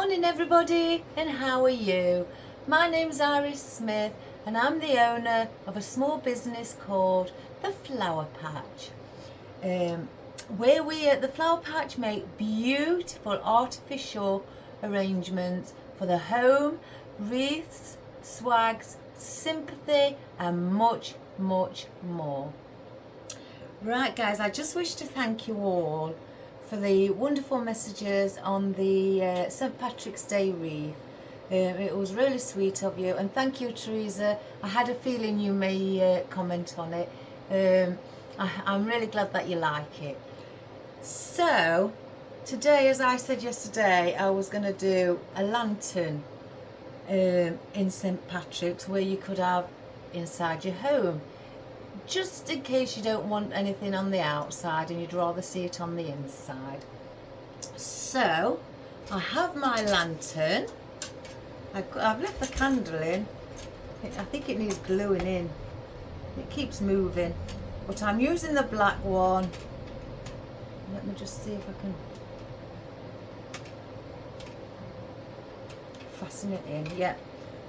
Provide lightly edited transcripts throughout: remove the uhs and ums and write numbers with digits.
Morning everybody, and how are you? My name's Iris Smith and I'm the owner of a small business called The Flower Patch, where we at The Flower Patch make beautiful artificial arrangements for the home, wreaths, swags, sympathy and much more. Right guys, I just wish to thank you all for the wonderful messages on the St. Patrick's Day wreath. It was really sweet of you, and thank you, Teresa. I had a feeling you may comment on it. I'm really glad that you like it. So today, as I said yesterday, I was going to do a lantern in St. Patrick's where you could have inside your home, just in case you don't want anything on the outside and you'd rather see it on the inside. So I have my lantern. I've left the candle in. I think it needs gluing in. It keeps moving, but I'm using the black one. Let me just see if I can fasten it in. Yeah,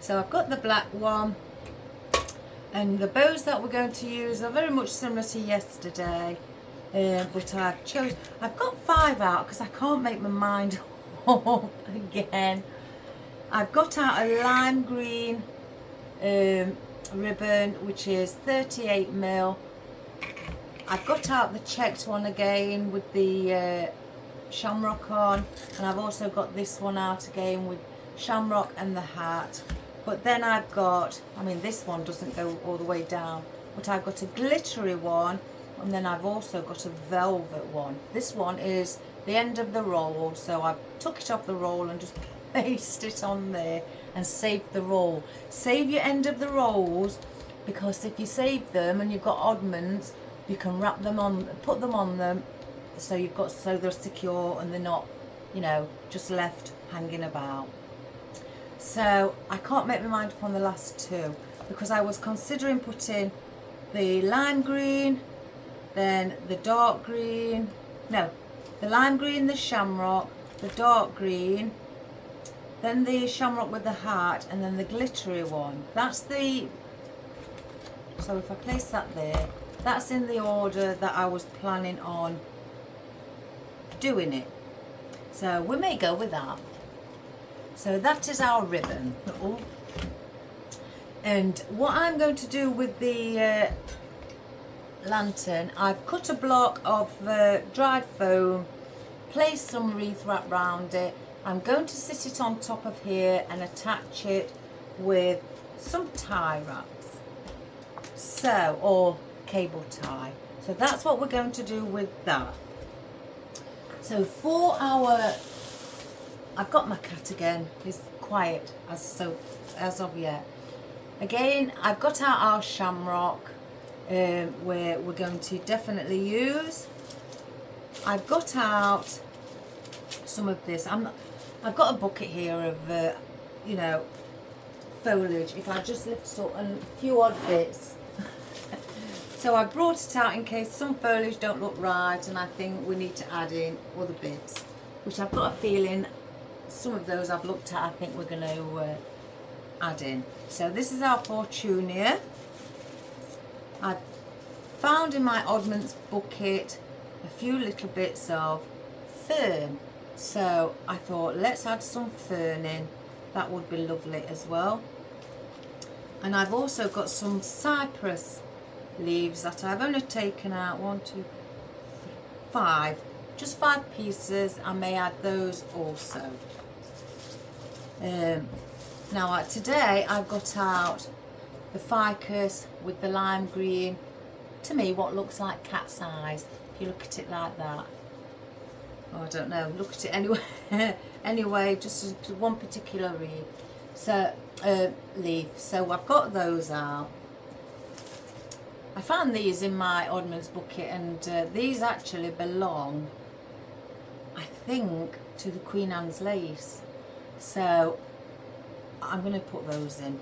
so I've got the black one. And the bows that we're going to use are very much similar to yesterday, but I've got 5 out because I can't make my mind up again. I've got out a lime green ribbon, which is 38mm. I've got out the checked one again with the shamrock on, and I've also got this one out again with shamrock and the hat. But then I've got, this one doesn't go all the way down, but I've got a glittery one, and then I've also got a velvet one. This one is the end of the roll, so I've took it off the roll and just pasted it on there and saved the roll. Save your end of the rolls, because if you save them and you've got oddments, you can wrap them on, put them on them, so they're secure and they're not, just left hanging about. So I can't make my mind up on the last 2 because I was considering putting the lime green, then the dark green, the lime green, the shamrock, the dark green, then the shamrock with the heart, and then the glittery one. So if I place that there, that's in the order that I was planning on doing it. So we may go with that. So that is our ribbon. And what I'm going to do with the lantern, I've cut a block of dried foam, placed some wreath wrap round it. I'm going to sit it on top of here and attach it with some tie wraps, or cable tie. So that's what we're going to do with that. So for our, I've got my cat again. He's quiet as of yet. Again, I've got out our shamrock, where we're going to definitely use. I've got out some of this. I've got a bucket here of, foliage. If I just lift it up, and a few odd bits. So I brought it out in case some foliage don't look right, and I think we need to add in other bits, which I've got a feeling. Some of those I've looked at, I think we're going to add in. So this is our Fortunia. I've found in my oddments bucket a few little bits of fern. So I thought, let's add some fern in. That would be lovely as well. And I've also got some cypress leaves that I've only taken out 1, 2, 3, 5. Just 5 pieces. I may add those also. Now today I've got out the ficus with the lime green. To me, what looks like cat's eyes, if you look at it like that. Oh, I don't know. Look at it anyway. Anyway, just one particular leaf. So I've got those out. I found these in my oddments bucket, and these actually belong, I think, to the Queen Anne's lace. So I'm going to put those in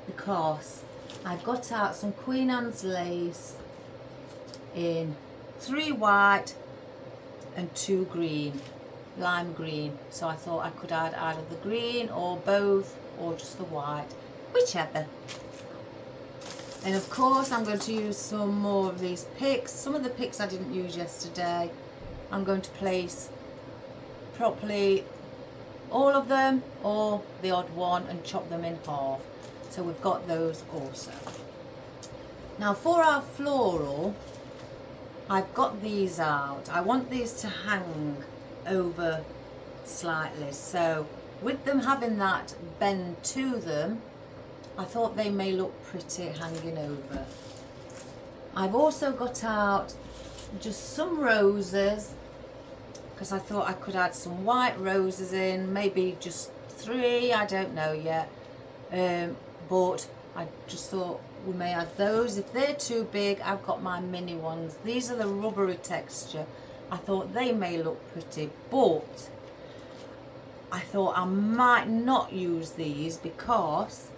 because I've got out some Queen Anne's lace in 3 white and 2 green. lime green, so I thought I could add either the green or both or just the white, whichever. And of course I'm going to use some more of these picks. Some of the picks I didn't use yesterday. I'm going to place properly all of them or the odd one and chop them in half. So we've got those also. Now for our floral, I've got these out. I want these to hang over slightly. So with them having that bend to them, I thought they may look pretty hanging over. I've also got out just some roses because I thought I could add some white roses in, maybe just 3, I don't know yet. But I just thought we may add those. If they're too big, I've got my mini ones. These are the rubbery texture. I thought they may look pretty, but I thought I might not use these because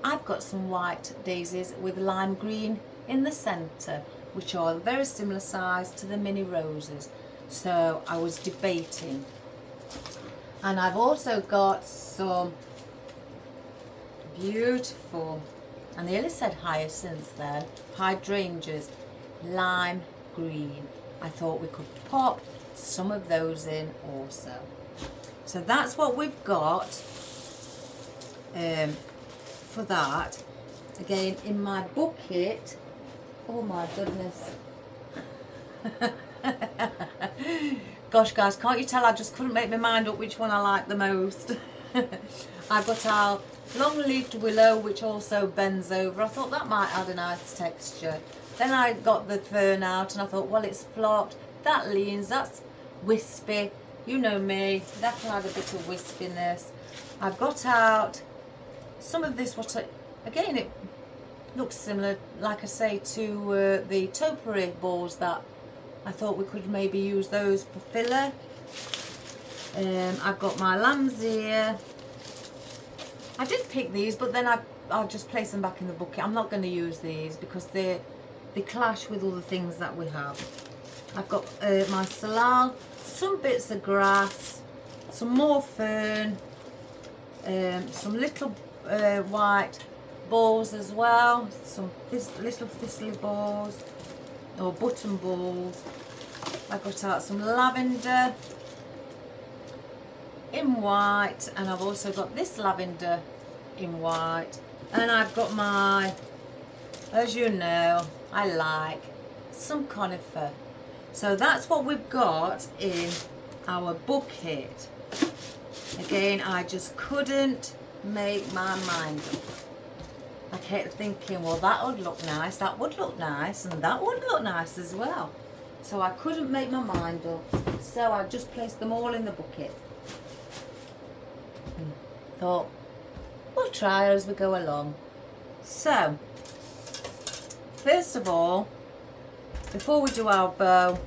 I've got some white daisies with lime green in the centre, which are very similar size to the mini roses. So I was debating. And I've also got some beautiful, I nearly said hyacinths then, hydrangeas, lime green. I thought we could pop some of those in also. So that's what we've got for that. Again, in my bucket, oh my goodness. Gosh guys, can't you tell I just couldn't make my mind up which one I like the most. I've got our long-leaved willow, which also bends over. I thought that might add a nice texture. Then I got the fern out and I thought, well, it's flocked, that leans, that's wispy. You know me, that can add a bit of wispiness. I've got out some of this, again, it looks similar, like I say, to the topiary balls that I thought we could maybe use those for filler. I've got my lamb's ear. I did pick these, but then I'll just place them back in the bucket. I'm not going to use these because they clash with all the things that we have. I've got my salal, some bits of grass, some more fern, some little white balls as well, some little thistly balls or button balls. I got out some lavender in white, and I've also got this lavender in white, and I've got my, as you know, I like some conifer. So that's what we've got in our bucket. Again, I just couldn't make my mind up. I kept thinking, well, that would look nice, that would look nice, and that would look nice as well. So I couldn't make my mind up. So I just placed them all in the bucket. Thought, we'll try as we go along. So, first of all, before we do our bow,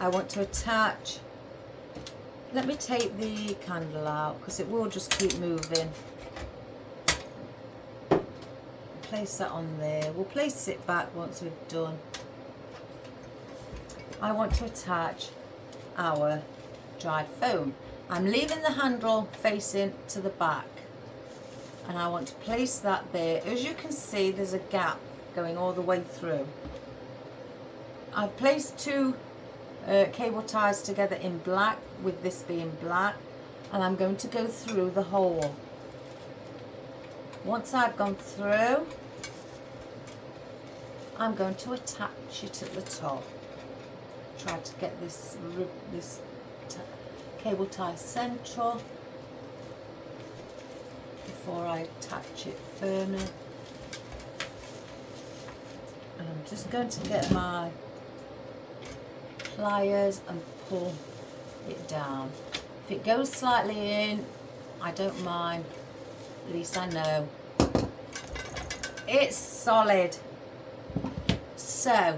I want to attach, let me take the candle out because it will just keep moving. Place that on there. We'll place it back once we've done. I want to attach our dried foam. I'm leaving the handle facing to the back and I want to place that there. As you can see, there's a gap going all the way through. I've placed 2 cable ties together in black, with this being black, and I'm going to go through the hole. Once I've gone through, I'm going to attach it at the top. Try to get this cable tie central before I attach it firmly. And I'm just going to get my pliers and pull it down. If it goes slightly in, I don't mind. At least I know it's solid. So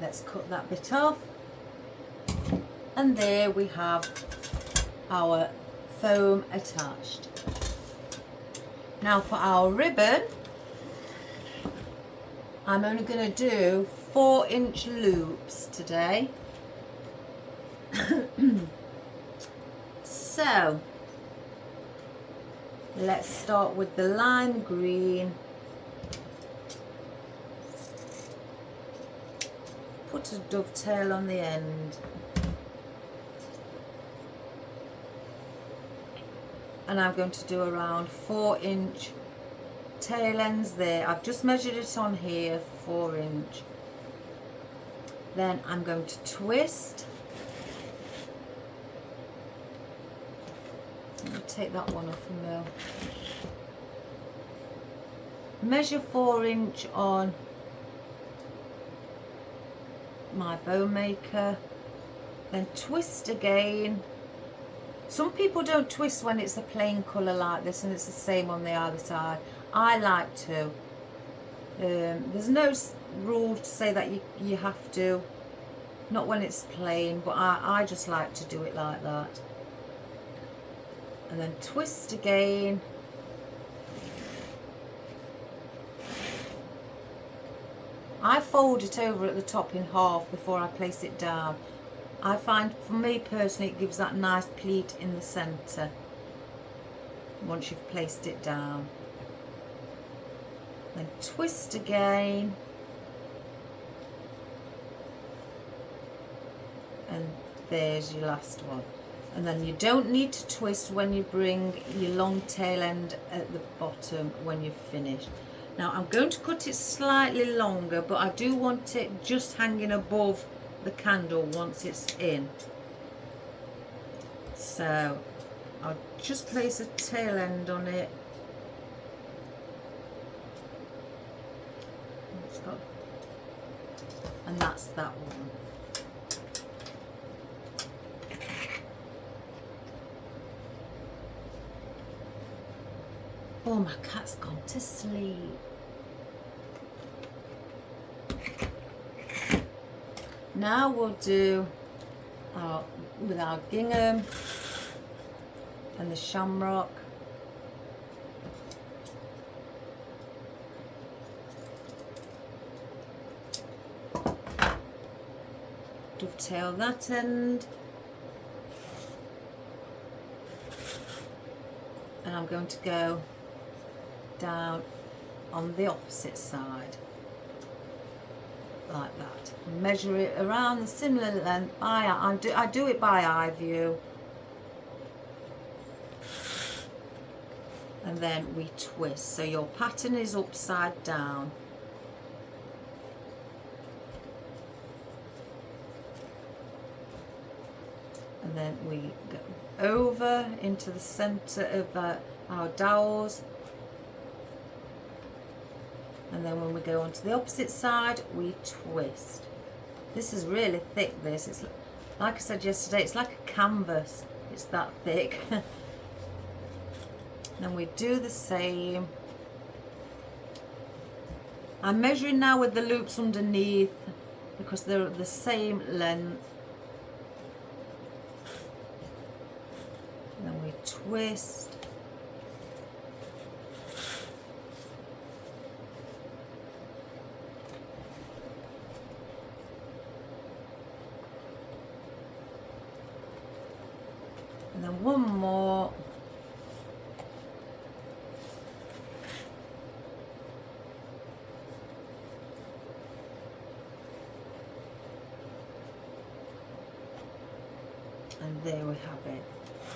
let's cut that bit off, and there we have our foam attached. Now for our ribbon, I'm only going to do 4-inch loops today. So let's start with the lime green. Put a dovetail on the end. And I'm going to do around 4-inch tail ends there. I've just measured it on here, 4-inch. Then I'm going to twist. Let me take that one off and go. Measure 4-inch on my bow maker. Then twist again. Some people don't twist when it's a plain colour like this and it's the same on the other side. I like to. There's no rule to say that you have to. Not when it's plain, but I just like to do it like that. And then twist again. I fold it over at the top in half before I place it down. I find, for me personally, it gives that nice pleat in the centre once you've placed it down. Then twist again. And there's your last one. And then you don't need to twist when you bring your long tail end at the bottom when you've finished. Now I'm going to cut it slightly longer, but I do want it just hanging above the candle once it's in. So I'll just place a tail end on it. And that's that one. Oh, my cat's gone to sleep. Now we'll do with our gingham and the shamrock. Dovetail that end. And I'm going to go down on the opposite side like that. Measure it around the similar length. I do it by eye view, and then we twist. So your pattern is upside down. And then we go over into the centre of our dowels. And then when we go onto the opposite side, we twist. This is really thick, this. It's like I said yesterday, it's like a canvas. It's that thick. Then we do the same. I'm measuring now with the loops underneath because they're the same length. And then we twist. And then one more. And there we have it.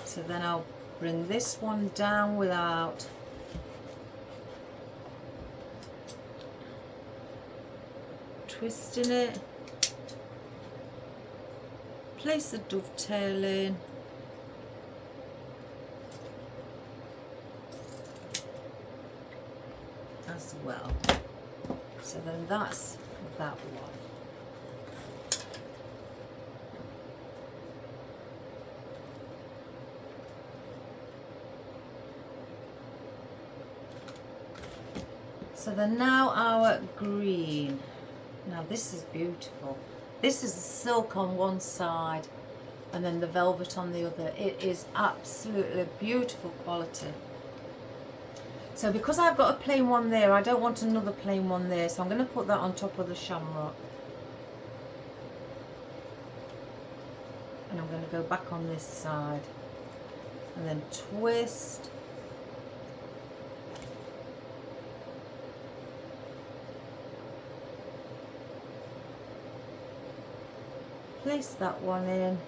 So then I'll bring this one down without twisting it. Place the dovetail in. As well. So then that's that one. So then now our green. Now this is beautiful. This is the silk on one side and then the velvet on the other. It is absolutely beautiful quality. So because I've got a plain one there, I don't want another plain one there, so I'm going to put that on top of the shamrock. And I'm going to go back on this side and then twist. Place that one in.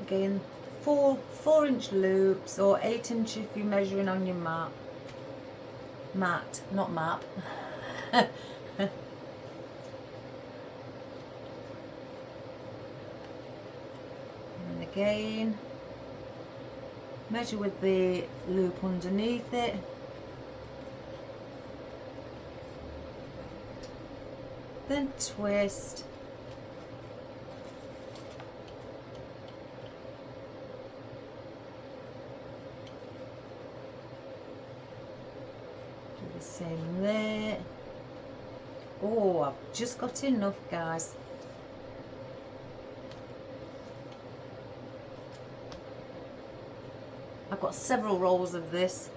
Again, 4-inch loops, or 8-inch if you're measuring on your map. Not map. And again, measure with the loop underneath it. Then twist. Do the same there. Oh, I've just got enough, guys. I've got several rolls of this.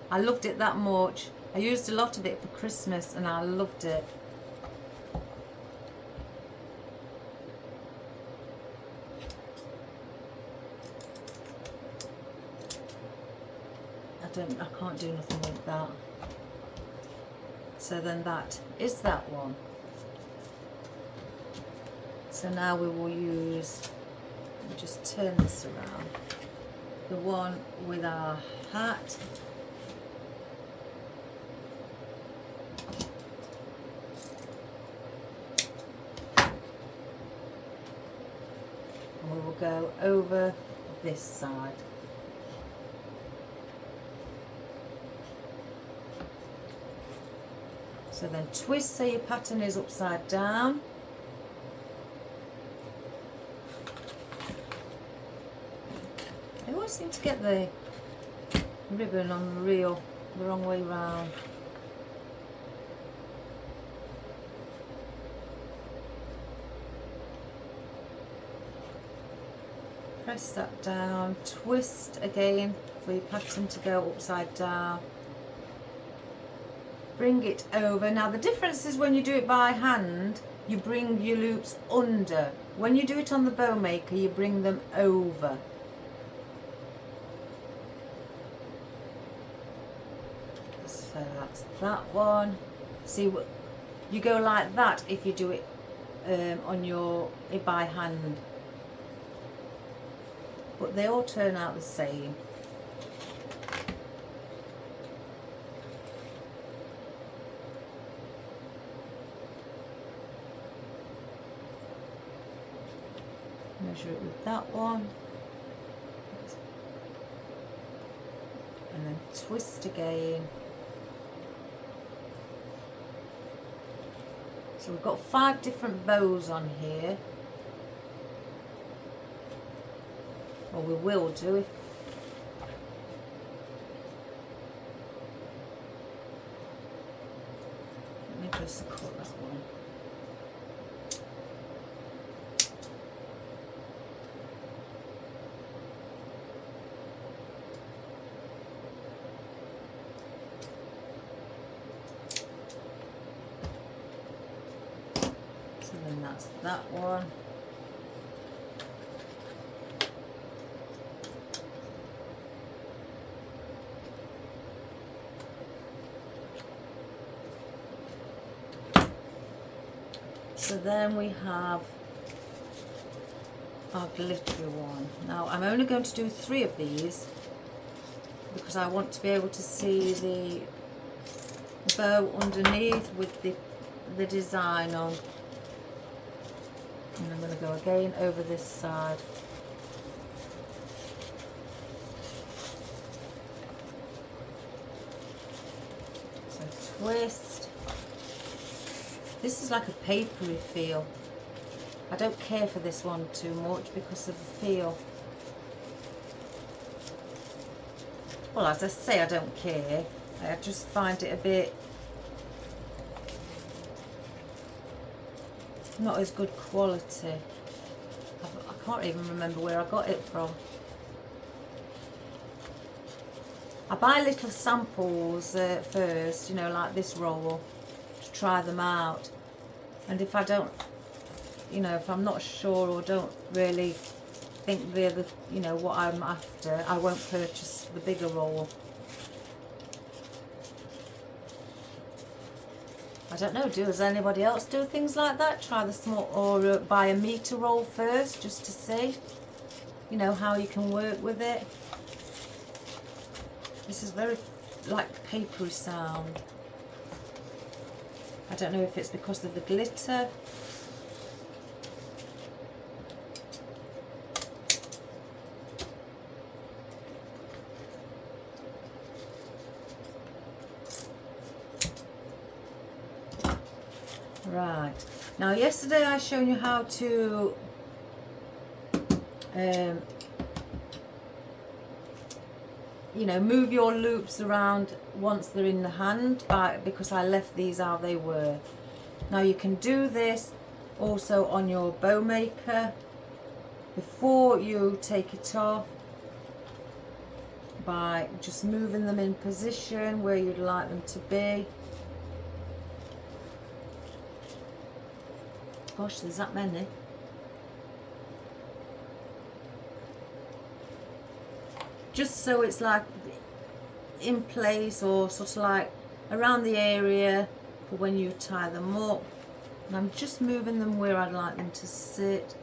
I loved it that much. I used a lot of it for Christmas and I loved it. I can't do nothing with that. So then that is that one. So now we will use, let me just turn this around, the one with our hat. And we will go over this side. So then twist so your pattern is upside down. I always seem to get the ribbon on the reel the wrong way round. Press that down, twist again for your pattern to go upside down. Bring it over. Now the difference is when you do it by hand, you bring your loops under. When you do it on the bow maker, you bring them over. So that's that one. See, what you go like that if you do it on your by hand, but they all turn out the same. Measure it with that one and then twist again. So we've got 5 different bows on here, or we will do if let me just cut that one. And that's that one. So then we have our glittery one. Now I'm only going to do 3 of these because I want to be able to see the bow underneath with the design on. And I'm going to go again over this side. So twist. This is like a papery feel. I don't care for this one too much because of the feel. Well, as I say, I don't care. I just find it a bit not as good quality. I can't even remember where I got it from. I buy little samples first, you know, like this roll, to try them out. And if I don't you know, if I'm not sure or don't really think they're the, you know, what I'm after, I won't purchase the bigger roll. I don't know, does anybody else do things like that? Try the small, or buy a meter roll first just to see, you know, how you can work with it. This is very like papery sound. I don't know if it's because of the glitter. Right, now yesterday I showed you how to you know, move your loops around once they're in the hand, because I left these how they were. Now you can do this also on your bow maker before you take it off, by just moving them in position where you'd like them to be. Gosh, there's that many. Just so it's like in place, or sort of like around the area for when you tie them up. And I'm just moving them where I'd like them to sit.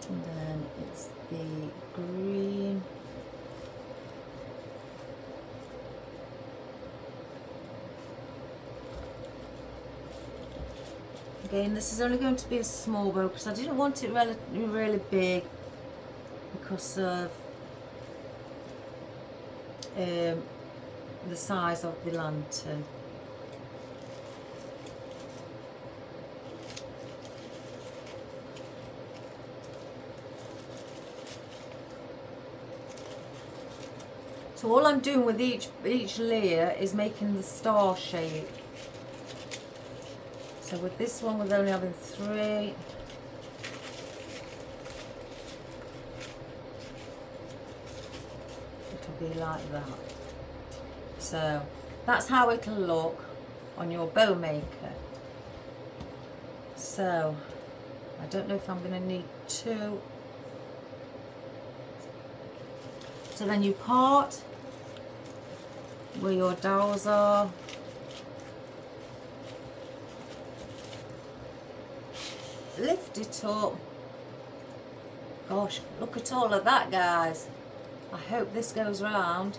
And then it's the green. Again, this is only going to be a small bow because I didn't want it really big because of the size of the lantern. So all I'm doing with each layer is making the star shape. So with this one, we're only having 3. It'll be like that. So that's how it'll look on your bow maker. So I don't know if I'm going to need 2. So then you part where your dowels are. Lift it up. Gosh, look at all of that, guys. I hope this goes round.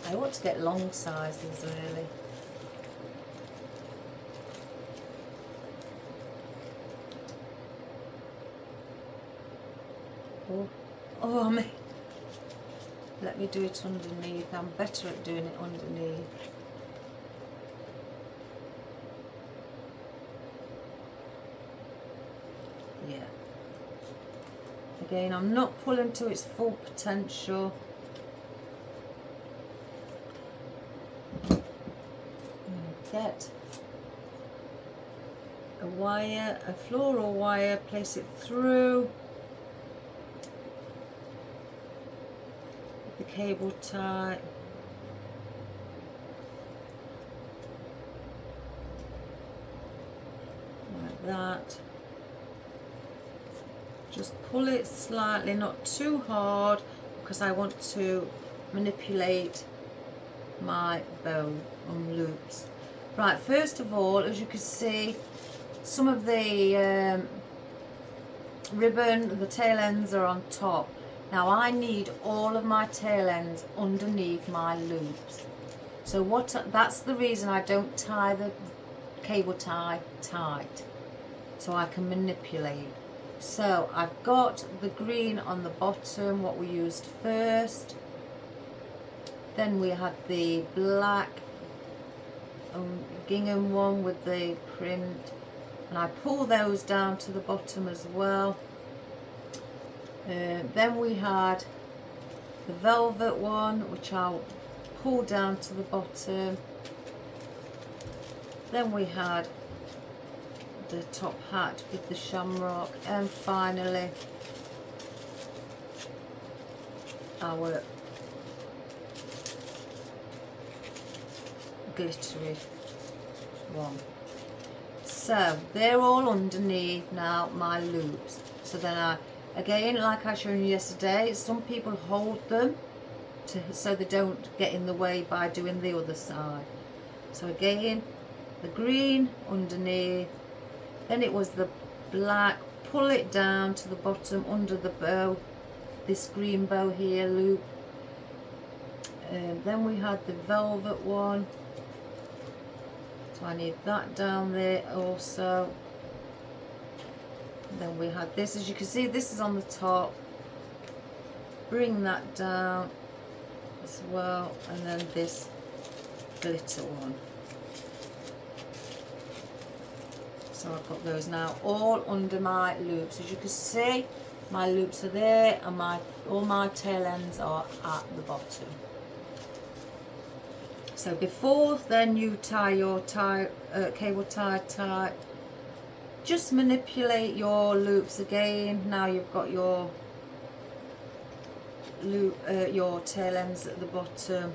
I ought to get long sizes, really. Oh, let me do it underneath. I'm better at doing it underneath. Yeah. Again, I'm not pulling to its full potential. I'm going to get a wire, a floral wire, place it through the cable tie. Like that. Just pull it slightly, not too hard, because I want to manipulate my bow loops. Right, first of all, as you can see, some of the ribbon, the tail ends are on top. Now I need all of my tail ends underneath my loops. So that's the reason I don't tie the cable tie tight, so I can manipulate. So I've got the green on the bottom, what we used first. Then we had the black gingham one with the print, and I pull those down to the bottom as well. Then we had the velvet one, which I'll pull down to the bottom. Then we had the top hat with the shamrock, and finally our glittery one. So they're all underneath now my loops. So then again, like I showed you yesterday, some people hold them so they don't get in the way by doing the other side. So again, the green underneath, then it was the black, pull it down to the bottom under the bow, this green bow here loop, and then we had the velvet one, so I need that down there also. And then we had this, as you can see, this is on the top, bring that down as well, and then this glitter one. So I've got those now all under my loops. As you can see, my loops are there, and all my tail ends are at the bottom. So before then you tie your cable tie, just manipulate your loops again. Now you've got your loop, your tail ends at the bottom.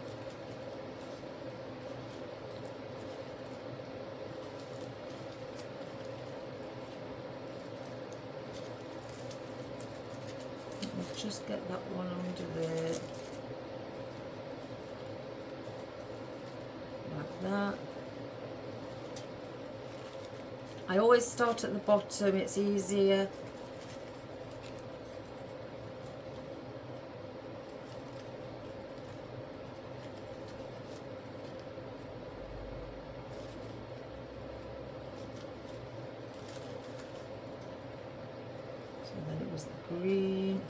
Just get that one under there, like that. I always start at the bottom, it's easier. So then it was the green.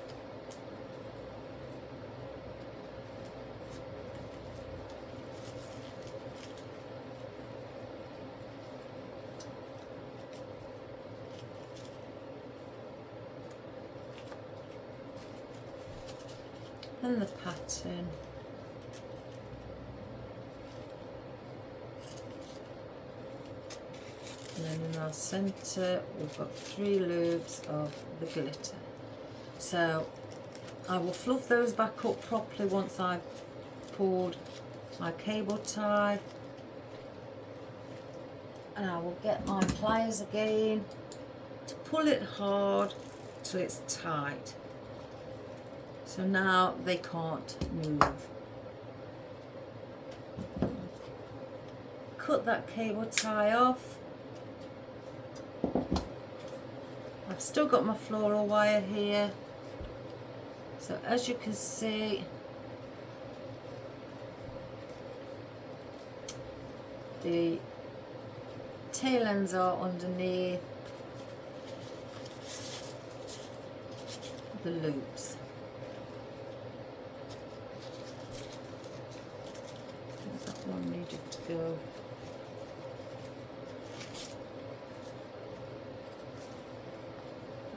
And the pattern, and then in our centre we've got 3 loops of the glitter. So I will fluff those back up properly once I've pulled my cable tie, and I will get my pliers again to pull it hard till it's tight. So now they can't move. Cut that cable tie off. I've still got my floral wire here. So as you can see, the tail ends are underneath the loops. That one needed to go.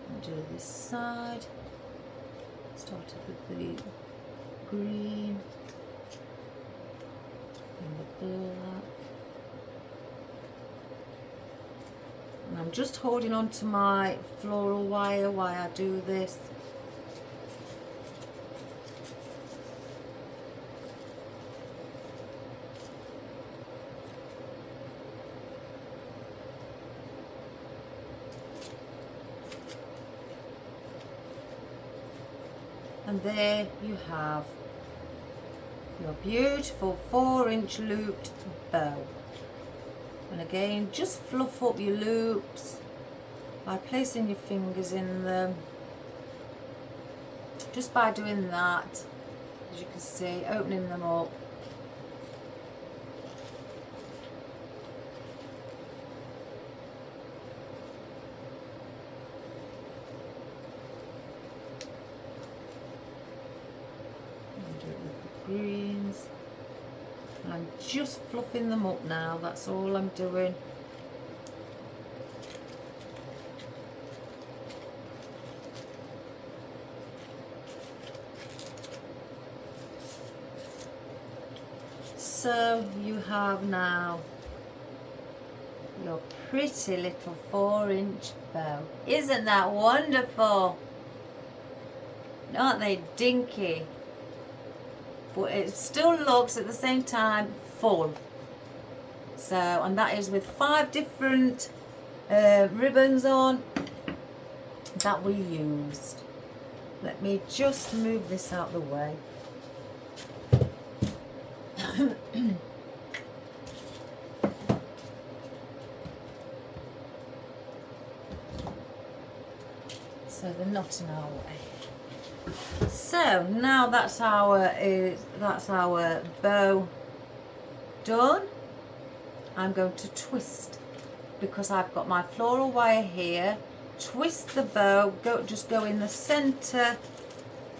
And do this side. Started with the green and the black. And I'm just holding on to my floral wire while I do this. And there you have your beautiful 4-inch looped bow. And again, just fluff up your loops by placing your fingers in them. Just by doing that, as you can see, opening them up. Greens. I'm just fluffing them up now, that's all I'm doing. so you have now your pretty little 4-inch bow. Isn't that wonderful? Aren't they dinky? But it still looks at the same time full. So, and that is with 5 different ribbons on that we used. Let me just move this out of the way. So they're not in our way. So now that's our bow done. I'm going to twist, because I've got my floral wire here. Twist the bow, just go in the center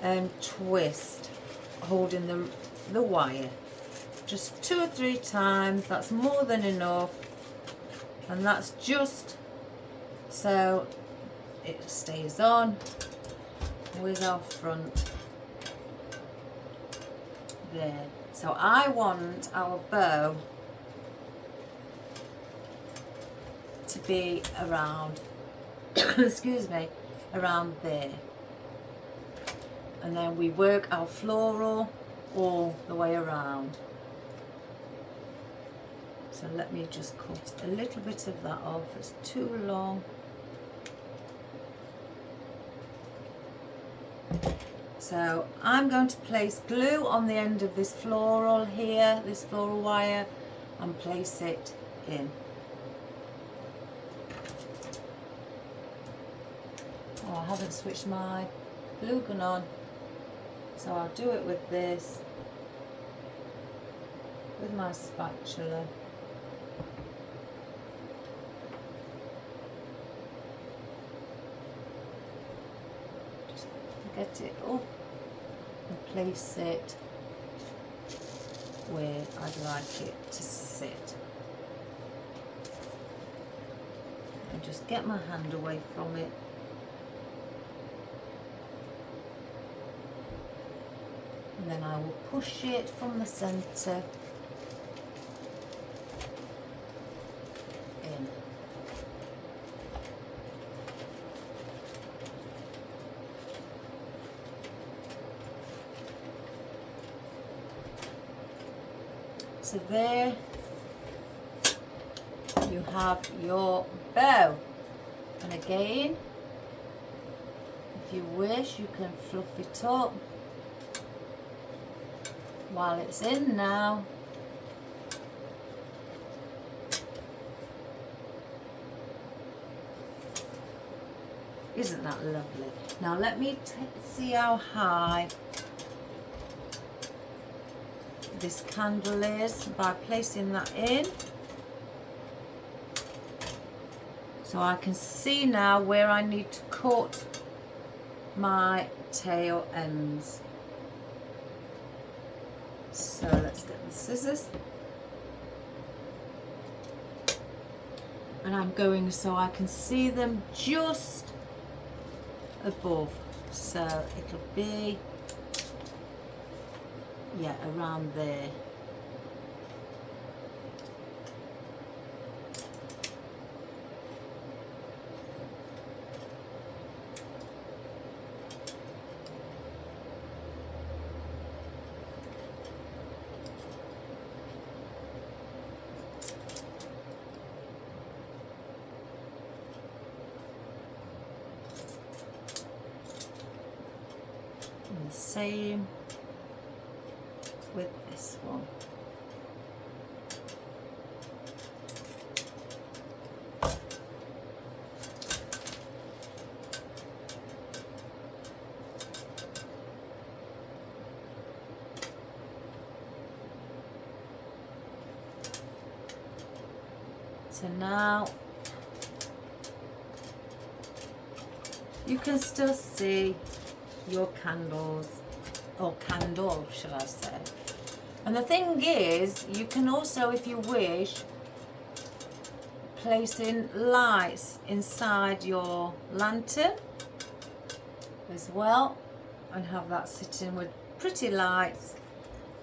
and twist, holding the wire. Just 2 or 3 times, that's more than enough. And that's just so it stays on with our front there. So I want our bow to be around excuse me, around there, and then we work our floral all the way around. So let me just cut a little bit of that off, it's too long. So I'm going to place glue on the end of this floral here, this floral wire, and place it in. Oh, I haven't switched my glue gun on, so I'll do it with this, with my spatula. Just get it up and place it where I'd like it to sit. And just get my hand away from it. And then I will push it from the center in. So there you have your bow. And again, if you wish, you can fluff it up while it's in now. Isn't that lovely? Now let me see how high this candle is by placing that in. So I can see now where I need to cut my tail ends. So let's get the scissors, and I'm going so I can see them just above, so it'll be, yeah, around there. And the same with this one. So now you can still see your candles, or candle should I say. And the thing is, you can also, if you wish, place in lights inside your lantern as well, and have that sitting with pretty lights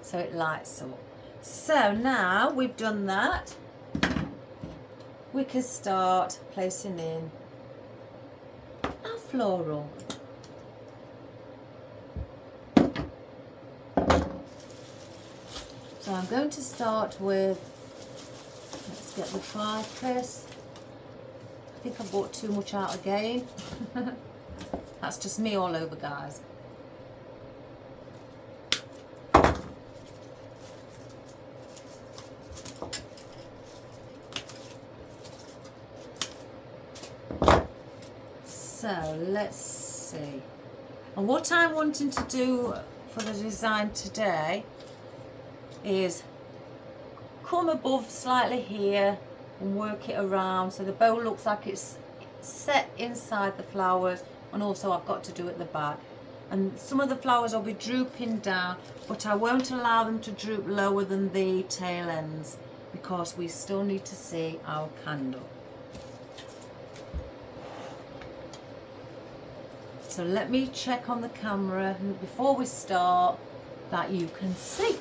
so it lights up. So now we've done that, we can start placing in our floral. So I'm going to start with, let's get the ficus. I think I bought too much out again. That's just me all over, guys. So let's see. And what I'm wanting to do for the design today is come above slightly here and work it around so the bow looks like it's set inside the flowers, and also I've got to do at the back. And some of the flowers will be drooping down, but I won't allow them to droop lower than the tail ends because we still need to see our candle. So let me check on the camera before we start that you can see,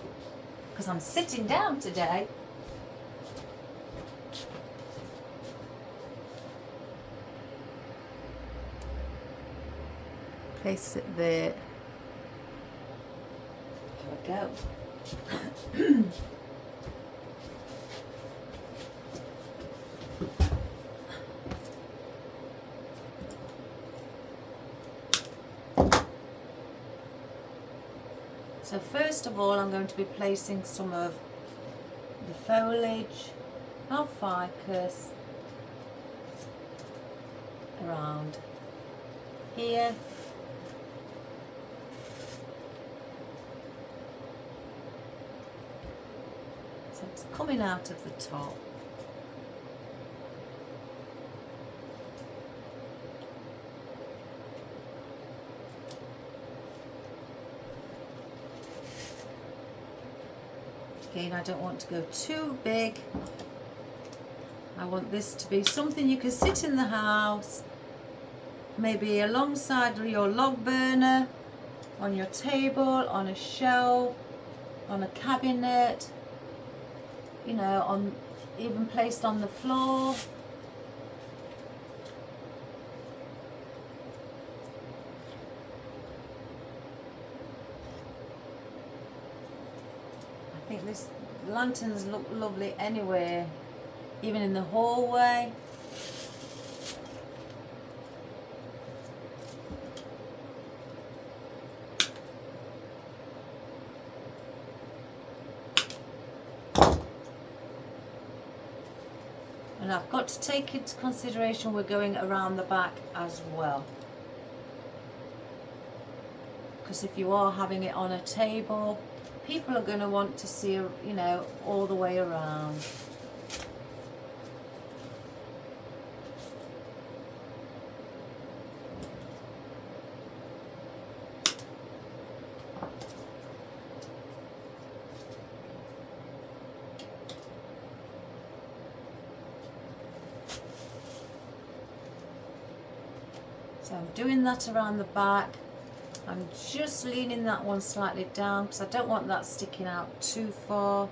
because I'm sitting down today. Place it there. There we go. So first of all, I'm going to be placing some of the foliage, our ficus, around here. So it's coming out of the top. Again, I don't want to go too big. I want this to be something you can sit in the house, maybe alongside your log burner, on your table, on a shelf, on a cabinet, you know, even placed on the floor. I think this lanterns look lovely anywhere, even in the hallway. And I've got to take into consideration we're going around the back as well. Because if you are having it on a table, people are going to want to see, you know, all the way around. So I'm doing that around the back. I'm just leaning that one slightly down because I don't want that sticking out too far.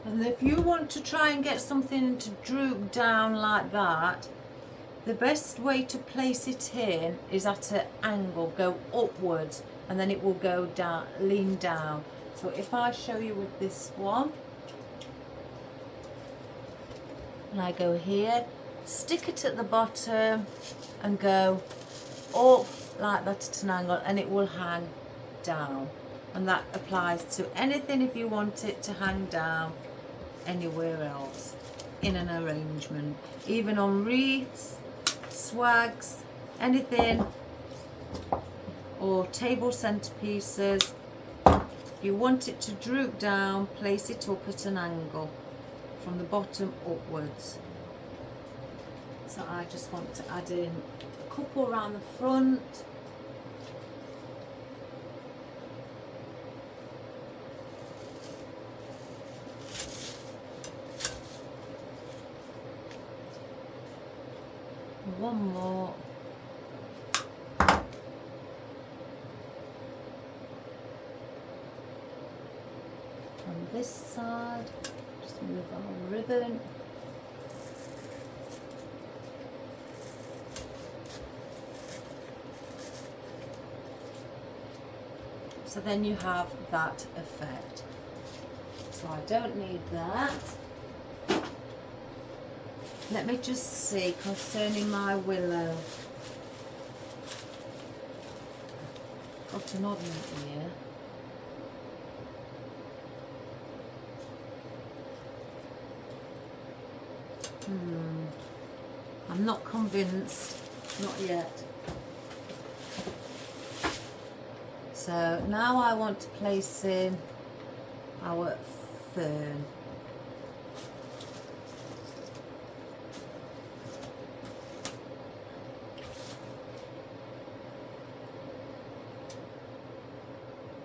And if you want to try and get something to droop down like that, the best way to place it in is at an angle, go upwards, and then it will go down, lean down. So if I show you with this one, and I go here, stick it at the bottom and go up like that at an angle, and it will hang down. And that applies to anything if you want it to hang down anywhere else in an arrangement, even on wreaths, swags, anything, or table centerpieces. If you want it to droop down, place it up at an angle from the bottom upwards. So I just want to add in a couple around the front. One more. On this side, just move our ribbon. So then you have that effect. So I don't need that. Let me just see concerning my willow. Got an ornament here. I'm not convinced, not yet. So now I want to place in our fern.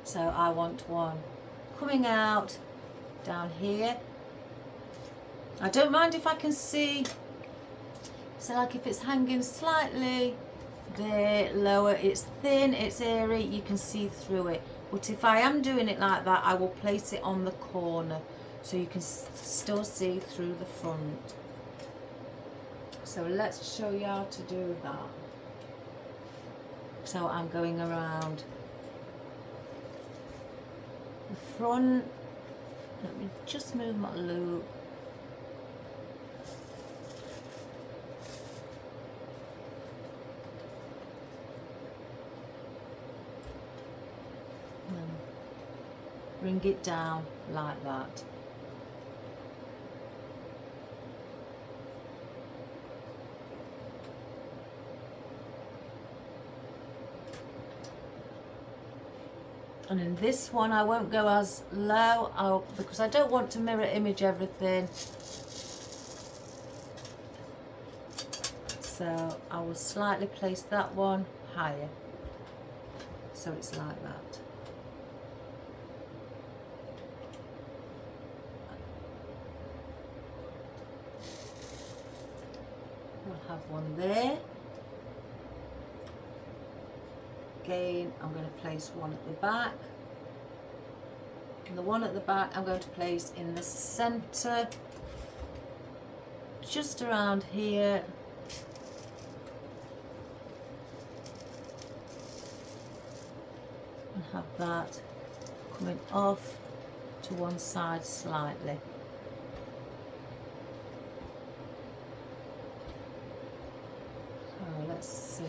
So I want one coming out down here. I don't mind if I can see, so like if it's hanging slightly there lower, it's thin, it's airy, you can see through it. But if I am doing it like that, I will place it on the corner so you can still see through the front. So let's show you how to do that. So I'm going around the front. Let me just move my loop. Bring it down like that. And in this one I won't go as low because I don't want to mirror image everything. So I will slightly place that one higher. So it's like that. We'll have one there. Again, I'm going to place one at the back. And the one at the back I'm going to place in the center, just around here. And have that coming off to one side slightly. So let's see.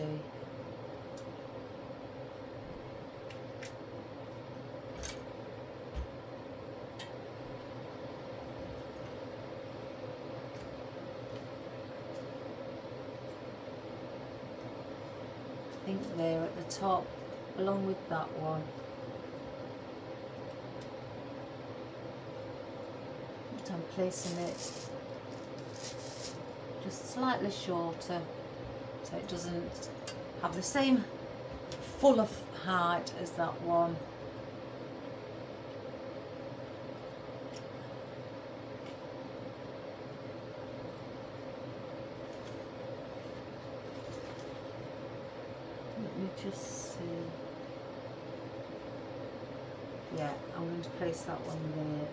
I think there at the top, along with that one. But I'm placing it just slightly shorter, so it doesn't have the same full of height as that one. Let me just see. Yeah, I'm going to place that one there.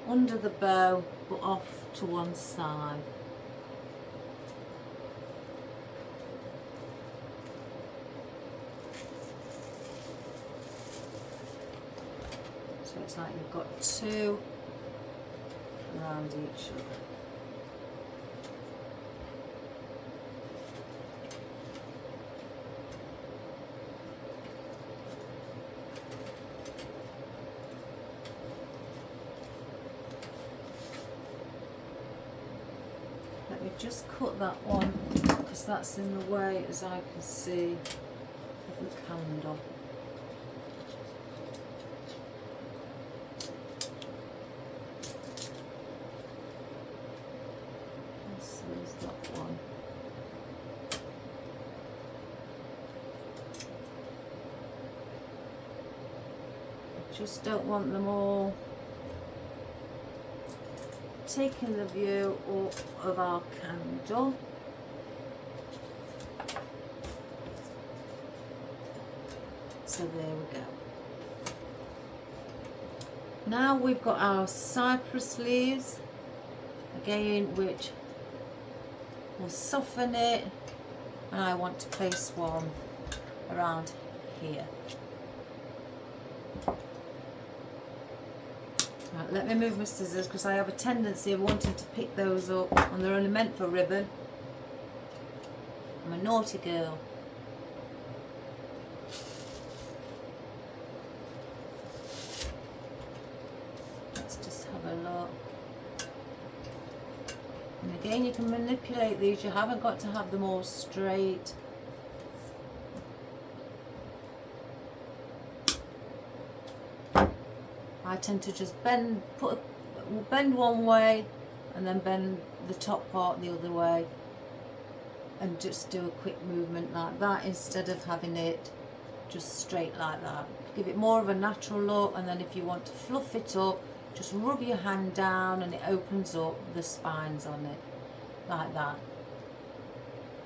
Under the bow, but off to one side. So it's like you've got two around each other. Let me just cut that one because that's in the way, as I can see, of the candle. So there's that one. I just don't want them all taking the view of our candle. So there we go. Now we've got our cypress leaves again, which will soften it, and I want to place one around here. Right, let me move my scissors because I have a tendency of wanting to pick those up when they're only meant for ribbon. I'm a naughty girl. Let's just have a look. And again, you can manipulate these, you haven't got to have them all straight. I tend to just bend one way and then bend the top part the other way and just do a quick movement like that instead of having it just straight like that. Give it more of a natural look, and then if you want to fluff it up, just rub your hand down and it opens up the spines on it like that.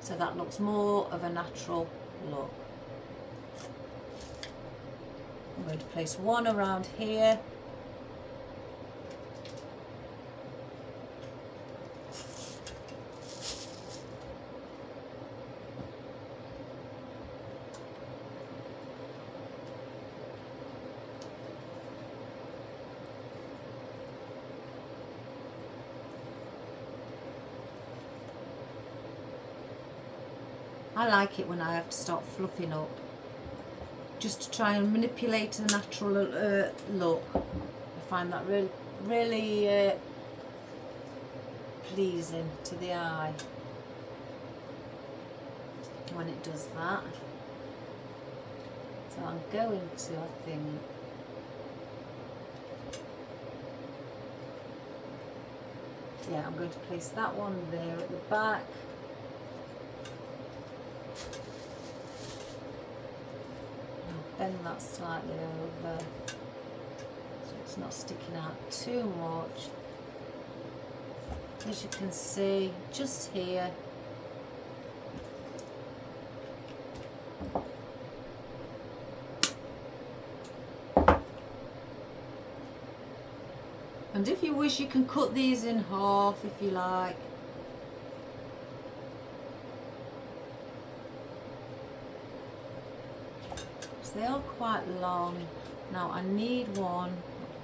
So that looks more of a natural look. I'm going to place one around here. I like it when I have to start fluffing up, just to try and manipulate a natural look. I find that really pleasing to the eye when it does that. So I'm going to, I think, yeah, I'm going to place that one there at the back. Bend that slightly over so it's not sticking out too much. As you can see, just here, and if you wish, you can cut these in half if you like. They are quite long. Now I need one,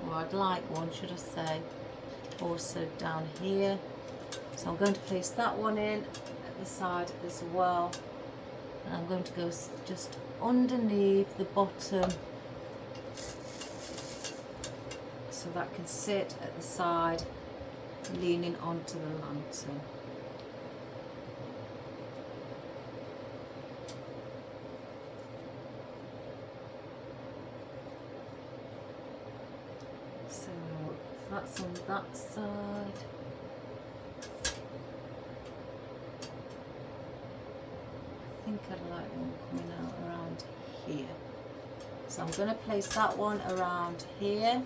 or I'd like one, should I say, also down here. So I'm going to place that one in at the side as well. And I'm going to go just underneath the bottom so that can sit at the side, leaning onto the lantern. So that's on that side. I think I'd like one coming out around here. So I'm going to place that one around here.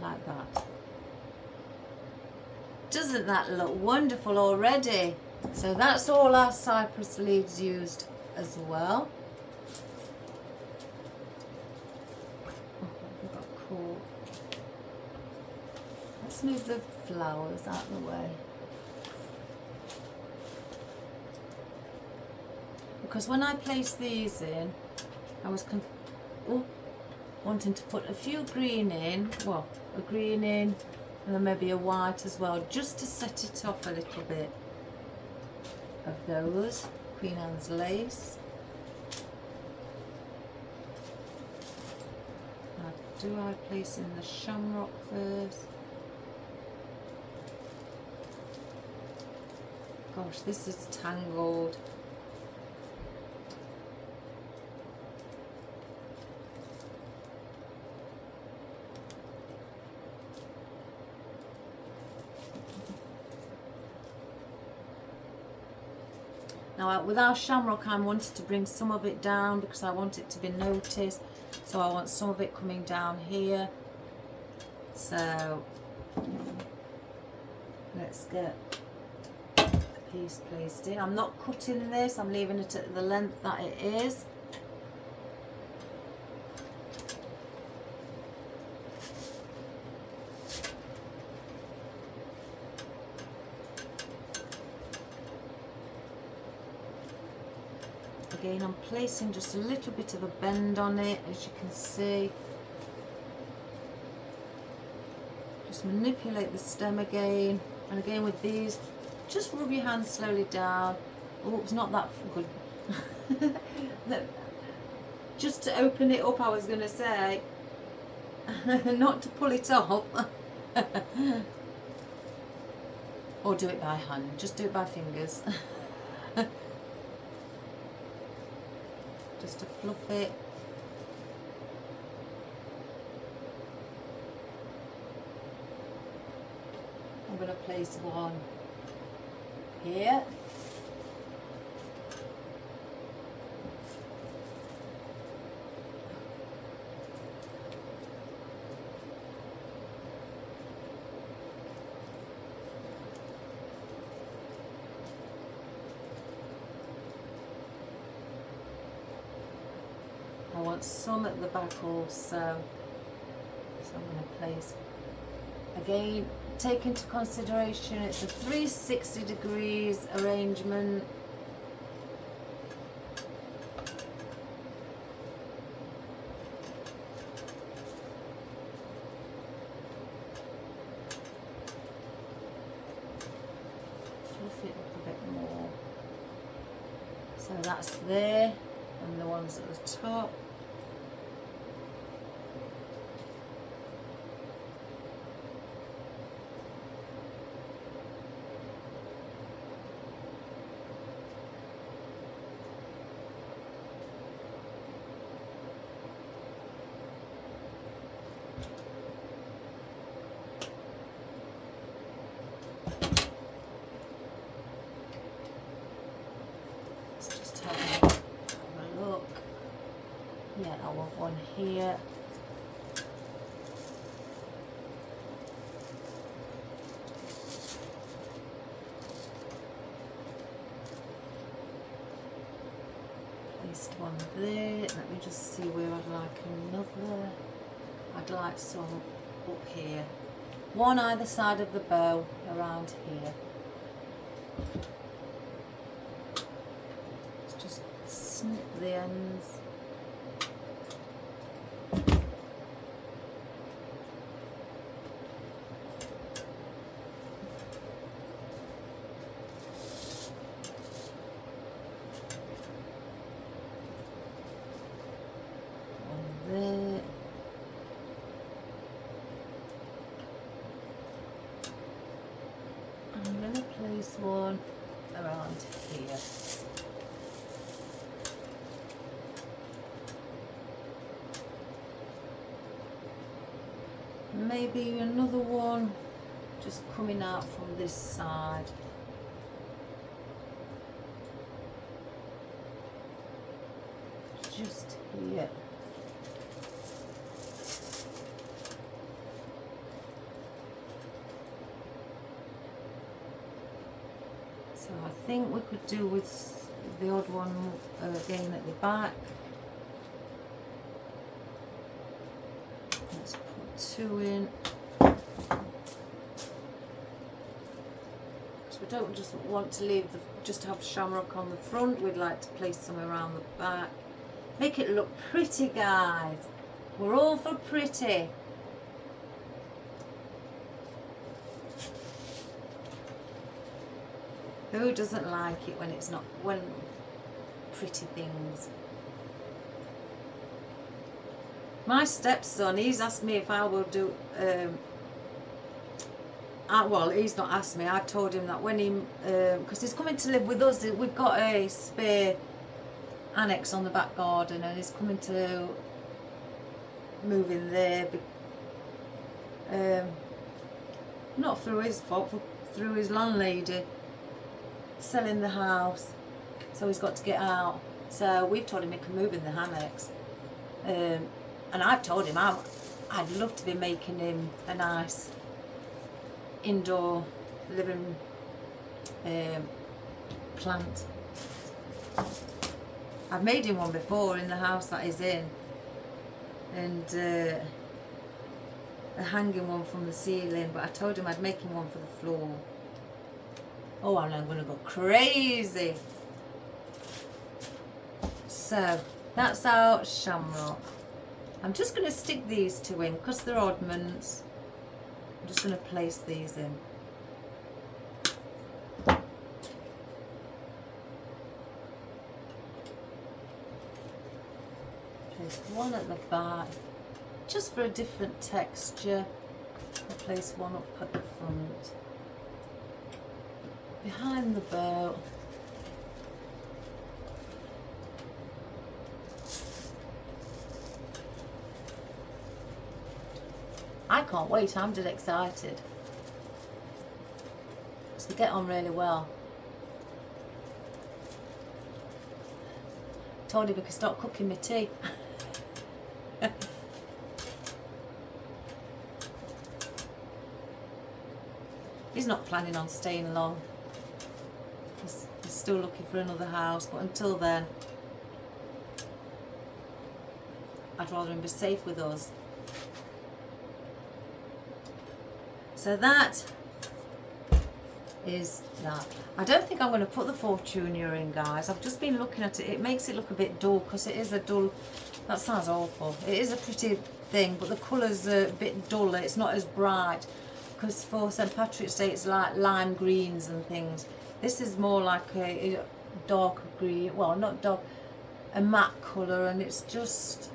Like that. Doesn't that look wonderful already? So that's all our cypress leaves used as well. Oh, I got caught. Let's move the flowers out of the way. Because when I placed these in, I was wanting to put a few green in, well, a green in, and then maybe a white as well, just to set it off a little bit of those. Queen Anne's lace. Now, do I place in the shamrock first? Gosh, this is tangled. Now with our shamrock, I wanted to bring some of it down because I want it to be noticed. So I want some of it coming down here. So let's get a piece placed in. I'm not cutting this, I'm leaving it at the length that it is. Again, I'm placing just a little bit of a bend on it, as you can see. Just manipulate the stem again, and again with these, just rub your hand slowly down. Oh, it's not that good. Just to open it up, I was going to say, not to pull it off. Or do it by hand, just do it by fingers. Just to fluff it. I'm going to place one here. I want some at the back also, so I'm going to place, again, take into consideration it's a 360 degrees arrangement. Fluff it up a bit more. So that's there, and the ones at the top. Yeah, I want one here. Placed one there. Let me just see where I'd like another. I'd like some up here. One either side of the bow around here. Let's just snip the ends. There. I'm going to place one around here. Maybe another one just coming out from this side. Just here. So I think we could do with the odd one again at the back. Let's put two in. Because we don't just want to leave just have shamrock on the front. We'd like to place some around the back. Make it look pretty, guys. We're all for pretty. Who doesn't like it when it's not, when pretty things? My stepson, he's asked me if I will do, well, he's not asked me, I've told him that when he, because he's coming to live with us, we've got a spare annex on the back garden, and he's coming to move in there, not through his fault, through his landlady selling the house, so he's got to get out. So we've told him he can move in the annex. And I've told him I'd love to be making him a nice indoor living plant. I've made him one before in the house that he's in, and a hanging one from the ceiling, but I told him I'd make him one for the floor. Oh, I'm going to go crazy. So that's our shamrock. I'm just going to stick these two in because they're oddments. I'm just going to place these in. Place one at the back, just for a different texture. I'll place one up at the front. Behind the bow. I can't wait, I'm dead excited. Because they get on really well. Told him we could start cooking my tea. He's not planning on staying long. He's still looking for another house, but until then, I'd rather him be safe with us. So that is that. I don't think I'm going to put the Fortunia in, guys. I've just been looking at it. It makes it look a bit dull because it is a dull, that sounds awful. It is a pretty thing, but the colour's a bit duller. It's not as bright because for St Patrick's Day it's like lime greens and things. This is more like a dark green, well, not dark, a matte colour, and it's just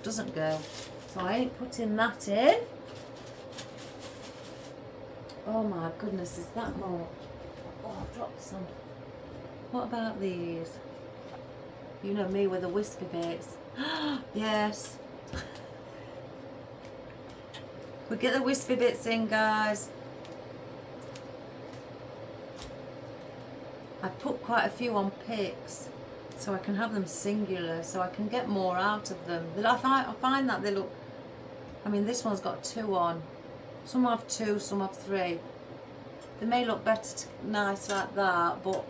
doesn't go. So I ain't putting that in. Oh my goodness, is that much? Oh, I've dropped some. What about these? You know me with the wispy bits. Yes. We get the wispy bits in, guys. I've put quite a few on picks so I can have them singular, so I can get more out of them. I find that they look, I mean, this one's got 2 on. Some have 2, some have 3. They may look better nice like that, but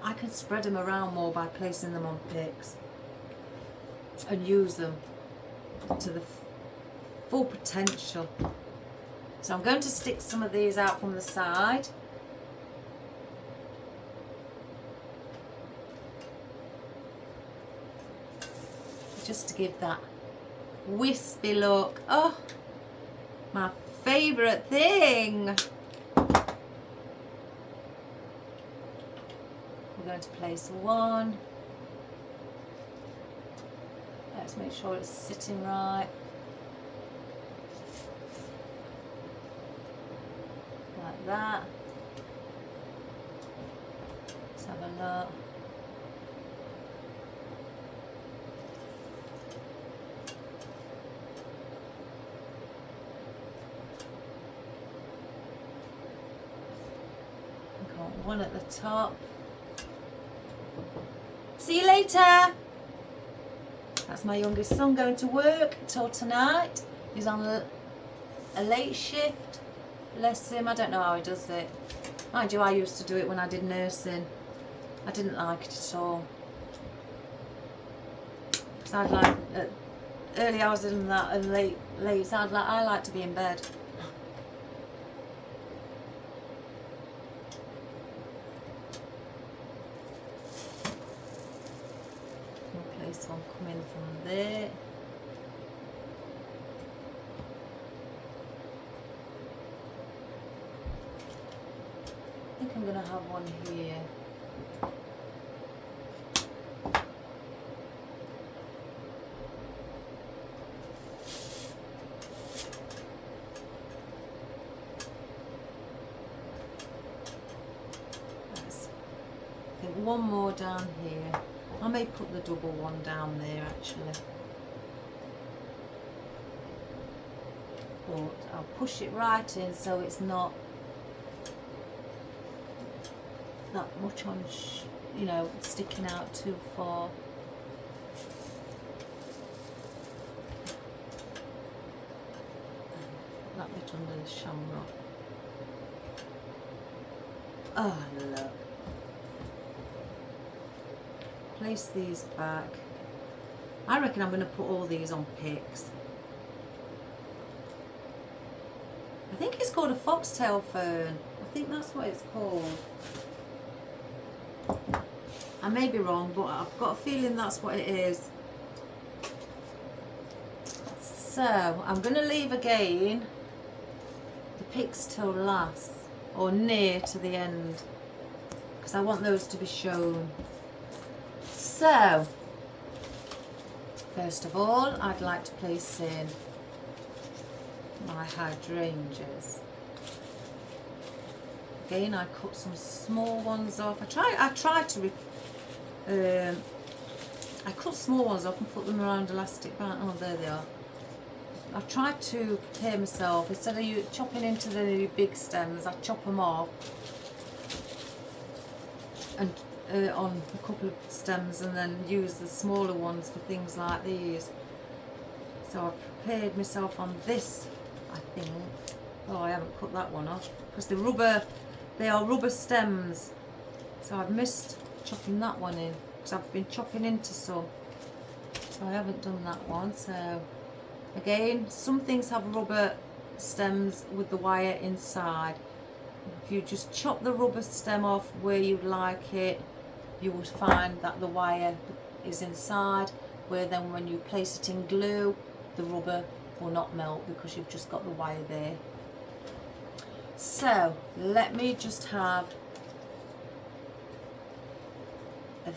I can spread them around more by placing them on picks and use them to the full potential. So I'm going to stick some of these out from the side. Just to give that wispy look. Oh, my favourite thing. We're going to place one. Let's make sure it's sitting right. Like that. Let's have a look. One at the top. See you later. That's my youngest son going to work till tonight. He's on a late shift. Bless him. I don't know how he does it. Mind you, I used to do it when I did nursing. I didn't like it at all. Because I'd like early hours and that and late. I like to be in bed. This one coming from there. I think I'm going to have one here. I think one more down here. I may put the double one down there actually, but I'll push it right in so it's not that much on, you know, sticking out too far. that bit under the shamrock. Oh, look. Place these back. I reckon I'm going to put all these on picks. I think it's called a foxtail fern. I think that's what it's called. I may be wrong, but I've got a feeling that's what it is. So I'm going to leave again the picks till last, or near to the end, because I want those to be shown. So first of all, I'd like to place in my hydrangeas. Again, I cut some small ones off. I cut small ones off and put them around elastic band. Oh, there they are. I've tried to prepare myself, instead of you chopping into the big stems, I chop them off and on a couple of stems, and then use the smaller ones for things like these. So I've prepared myself on this, I think. Oh, I haven't cut that one off because they are rubber stems, so I've missed chopping that one in because I've been chopping into some, so I haven't done that one. So again, some things have rubber stems with the wire inside. If you just chop the rubber stem off where you'd like it, you would find that the wire is inside, where then when you place it in glue, the rubber will not melt because you've just got the wire there. So let me just have a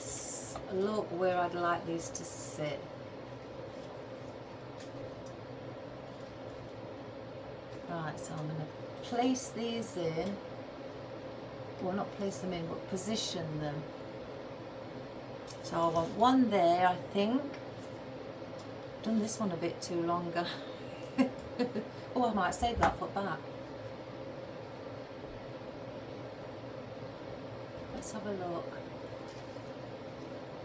look where I'd like these to sit. Right, so I'm going to place these in, well, not place them in, but position them. So I want one there, I think. I've done this one a bit too longer. Oh, I might save that for back. Let's have a look.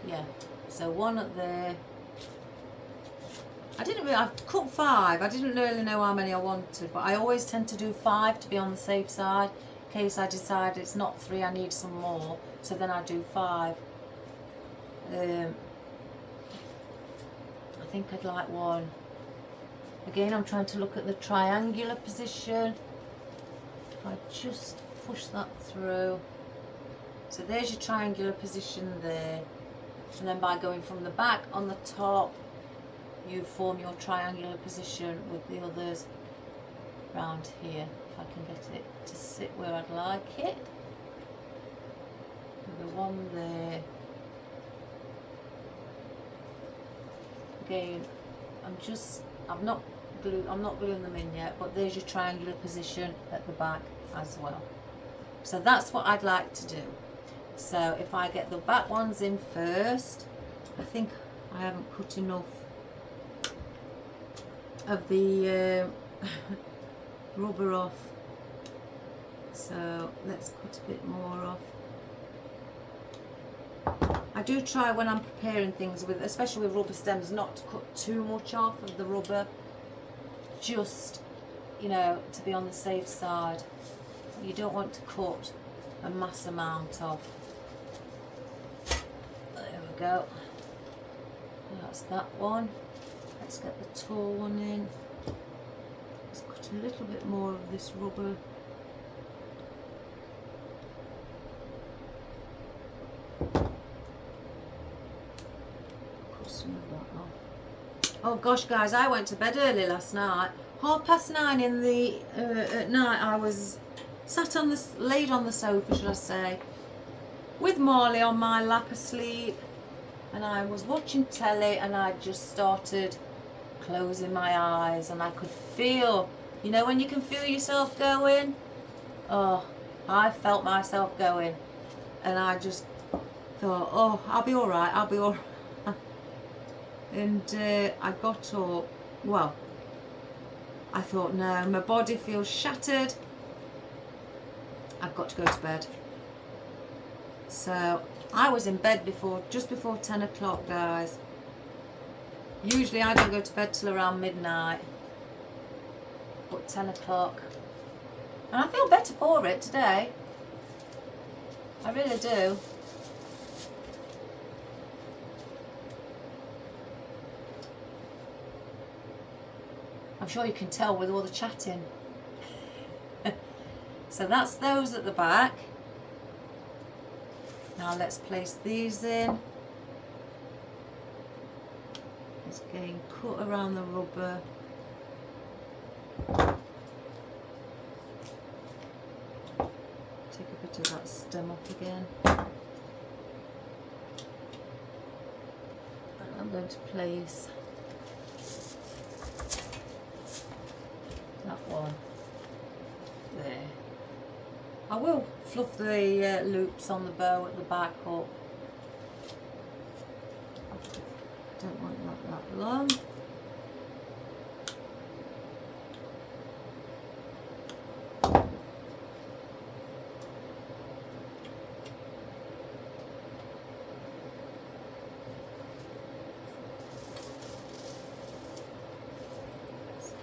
Yeah, so one up there. I've cut 5. I didn't really know how many I wanted, but I always tend to do 5 to be on the safe side, in case I decide it's not 3, I need some more, so then I do 5. I think I'd like one. Again, I'm trying to look at the triangular position. If I just push that through. So there's your triangular position there. And then by going from the back on the top, you form your triangular position with the others round here. If I can get it to sit where I'd like it. The one there. Again, I'm not gluing them in yet, but there's your triangular position at the back as well. So that's what I'd like to do. So if I get the back ones in first, I think I haven't cut enough of the rubber off, so let's cut a bit more off. I do try when I'm preparing things with, especially with rubber stems, not to cut too much off of the rubber, just, you know, to be on the safe side. You don't want to cut a mass amount off. There we go. That's that one. Let's get the tall one in. Let's cut a little bit more of this rubber. Cut some of that off. Oh gosh, guys, I went to bed early last night. 9:30 in the at night. I was sat on this, laid on the sofa, should I say, with Marley on my lap asleep, and I was watching telly, and I just started closing my eyes, and I could feel, you know, when you can feel yourself going. Oh, I felt myself going, and I just thought, oh, I'll be all right, I'll be all right. And I got up. Well, I thought, no, my body feels shattered, I've got to go to bed. So I was in bed just before 10 o'clock, guys. Usually I don't go to bed till around midnight. put 10 o'clock. And I feel better for it today. I really do. I'm sure you can tell with all the chatting. So that's those at the back. Now let's place these in. It's getting cut around the rubber. Take a bit of that stem off again. And I'm going to place that one there. I will fluff the loops on the bow at the back up. Don't want that long.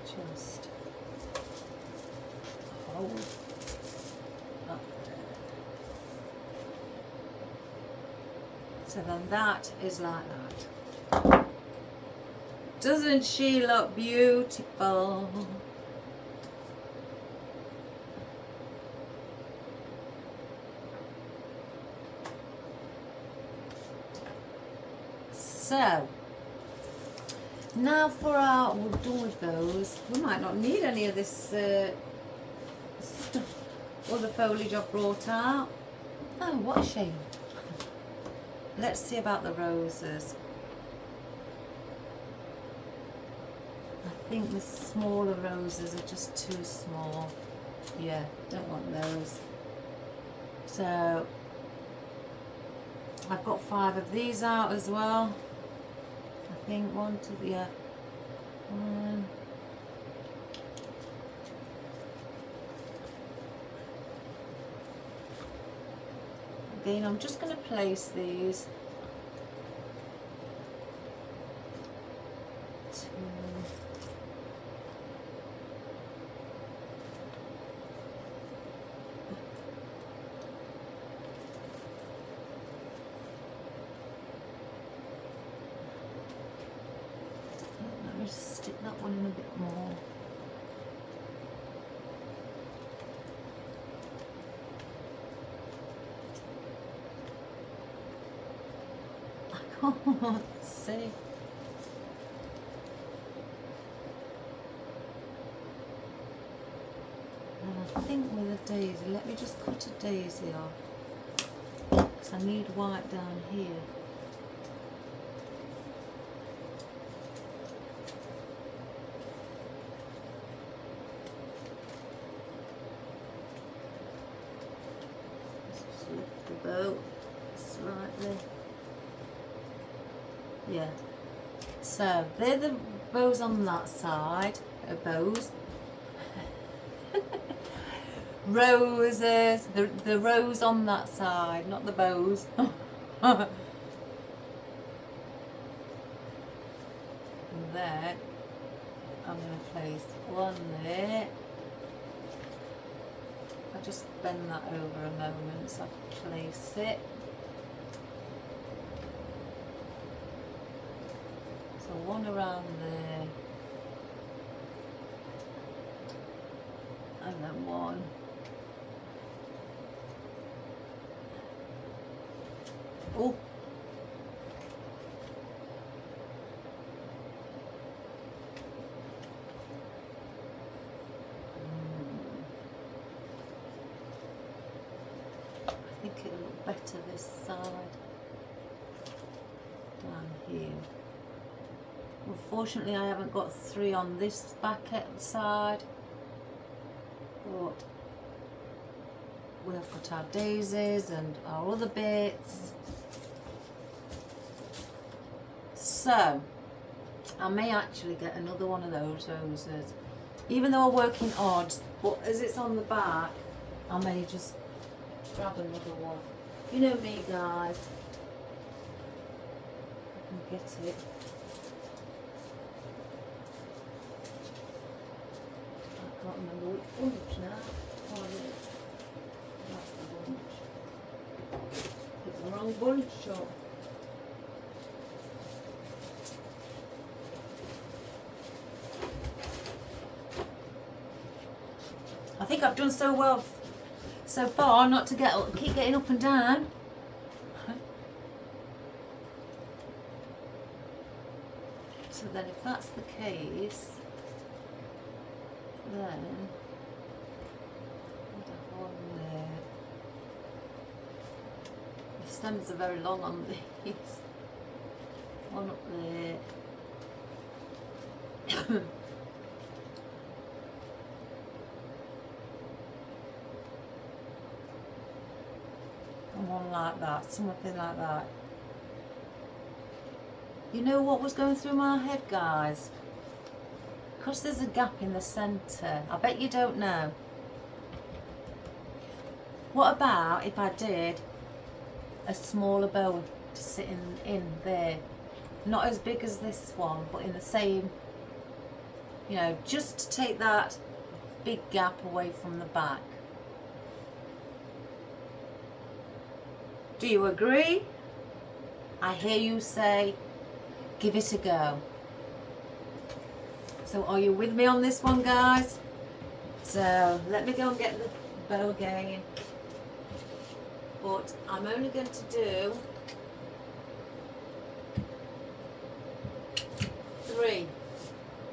Just hold up there. So then that is like that. Doesn't she look beautiful? So now for our, we're done with those. We might not need any of this stuff, all the foliage I've brought out. Oh, what a shame. Let's see about the roses. I think the smaller roses are just too small. Yeah, don't want those. So I've got 5 of these out as well. I think 1, 2, yeah. 1. Again, I'm just going to place these. 2. Let me just stick that one in a bit more. I can't see. And I think with a daisy, let me just cut a daisy off, because I need white down here. Just lift the bow slightly. Yeah. So they're the bows on that side. Bows. Roses. The rose on that side, not the bows. And there, I'm going to place one there. I'll just bend that over a moment so I can place it. So one around there, and then one. Oh. I think it'll look better this side, down here. Unfortunately, I haven't got 3 on this back side, but we have got our daisies and our other bits. So I may actually get another one of those roses, even though I work in odds, but as it's on the back, I may just grab another one. You know me, guys, I can get it. can't remember which bunch now. Oh, yeah. That's the bunch. Picked the wrong bunch up. I think I've done so well so far not to keep getting up and down. So then if that's the case, then put a hole in there. The stems are very long on these. One up there. And one like that, something like that. You know what was going through my head, guys? Because there's a gap in the centre. I bet you don't know. What about if I did a smaller bow to sit in there? Not as big as this one, but in the same, you know, just to take that big gap away from the back. Do you agree? I hear you say, give it a go. So are you with me on this one, guys? So let me go and get the bow again. But I'm only going to do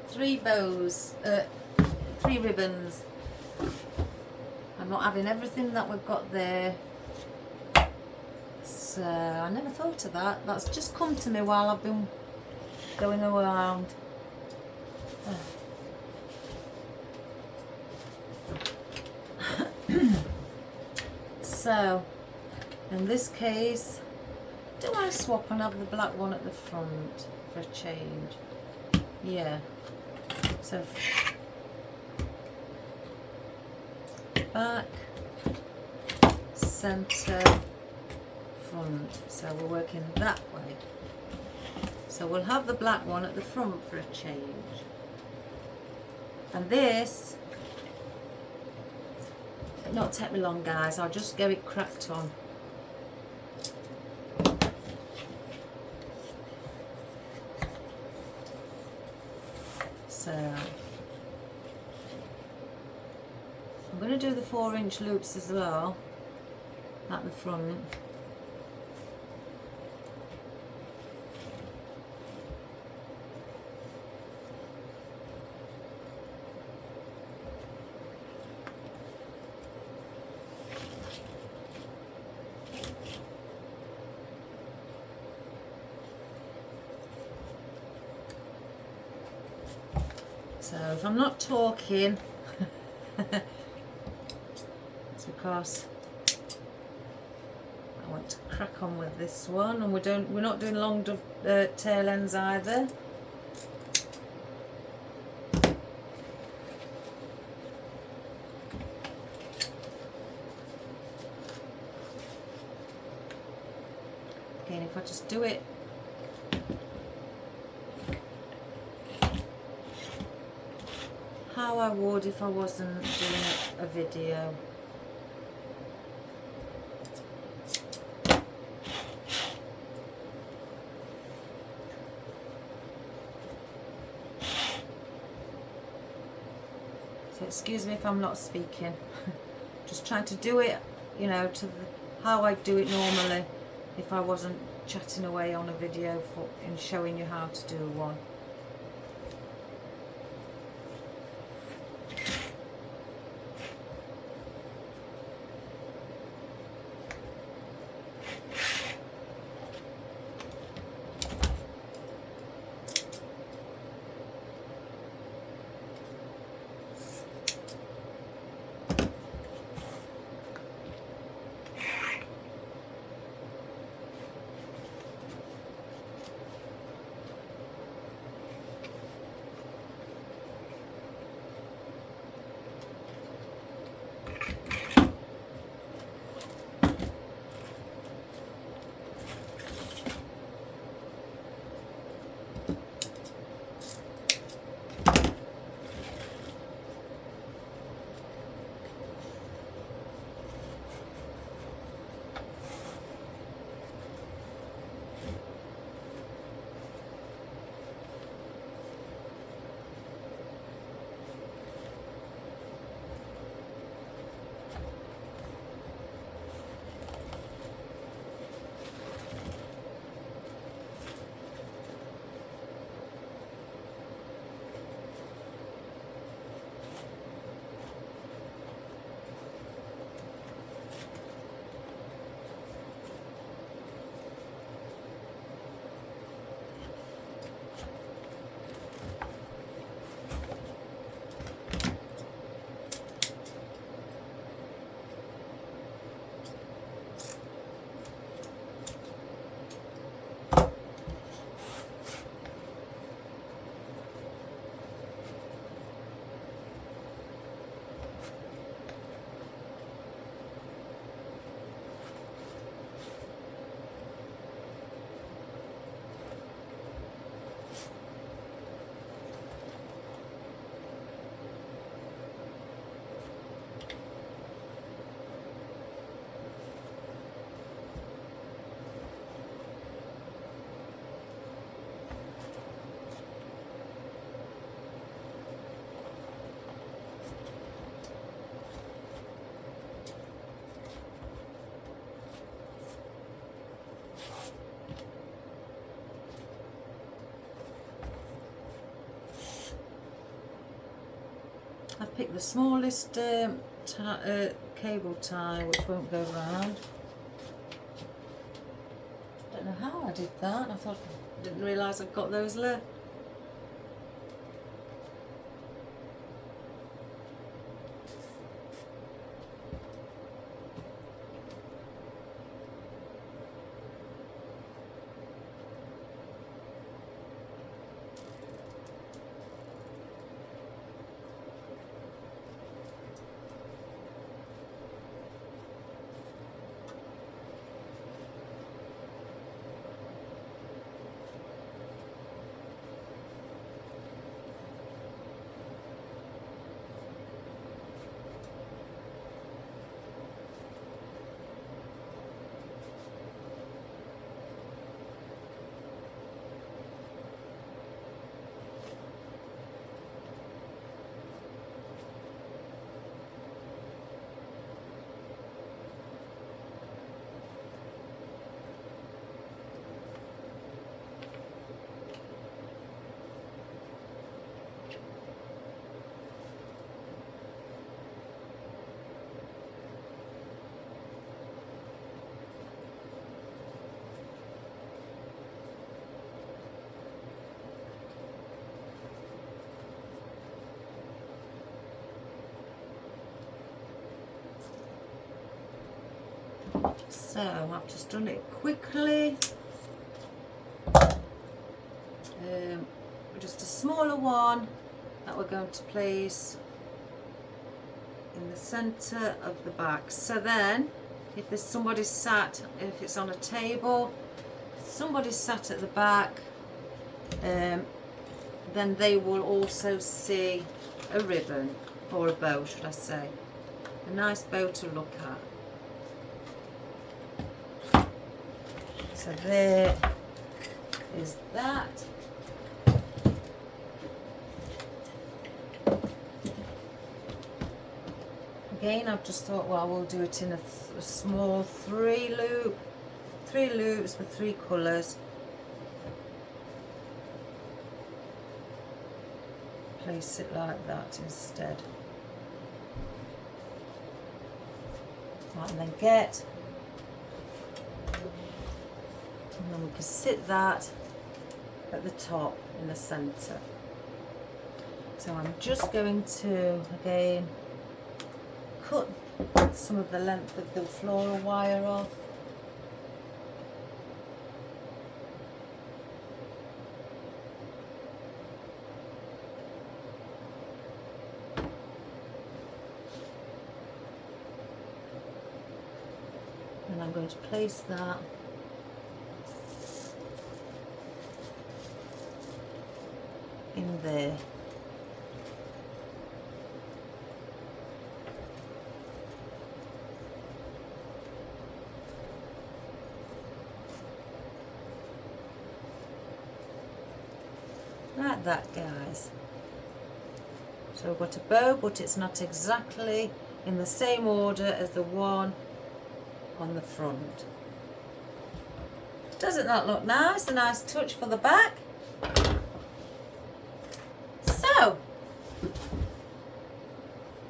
three bows, 3 ribbons. I'm not having everything that we've got there. So I never thought of that. That's just come to me while I've been going around. So in this case, do I swap and have the black one at the front for a change? Yeah. So back, centre, front. So we're working that way. So we'll have the black one at the front for a change. And this, it'll not take me long, guys. I'll just get it cracked on. So I'm going to do the 4-inch loops as well at the front. So if I'm not talking, it's because I want to crack on with this one, and we're not doing long tail ends either. Again, if I just do it how I would if I wasn't doing a video. So excuse me if I'm not speaking. Just trying to do it, you know, how I do it normally if I wasn't chatting away on a video and showing you how to do one. I've picked the smallest cable tie, which won't go round. Don't know how I did that. Didn't realise I've got those left. So I've just done it quickly. Just a smaller one that we're going to place in the centre of the back. So then, if there's somebody sat, if it's on a table, somebody sat at the back, then they will also see a ribbon, or a bow should I say. A nice bow to look at. So there is that. Again, I've just thought, well, we'll do it in a small three loops with 3 colours. Place it like that instead. Right, and then get, and then we can sit that at the top in the centre. So I'm just going to, again, cut some of the length of the floral wire off. And I'm going to place that in there. Like that, guys. So we've got a bow, but it's not exactly in the same order as the one on the front. Doesn't that look nice? A nice touch for the back. So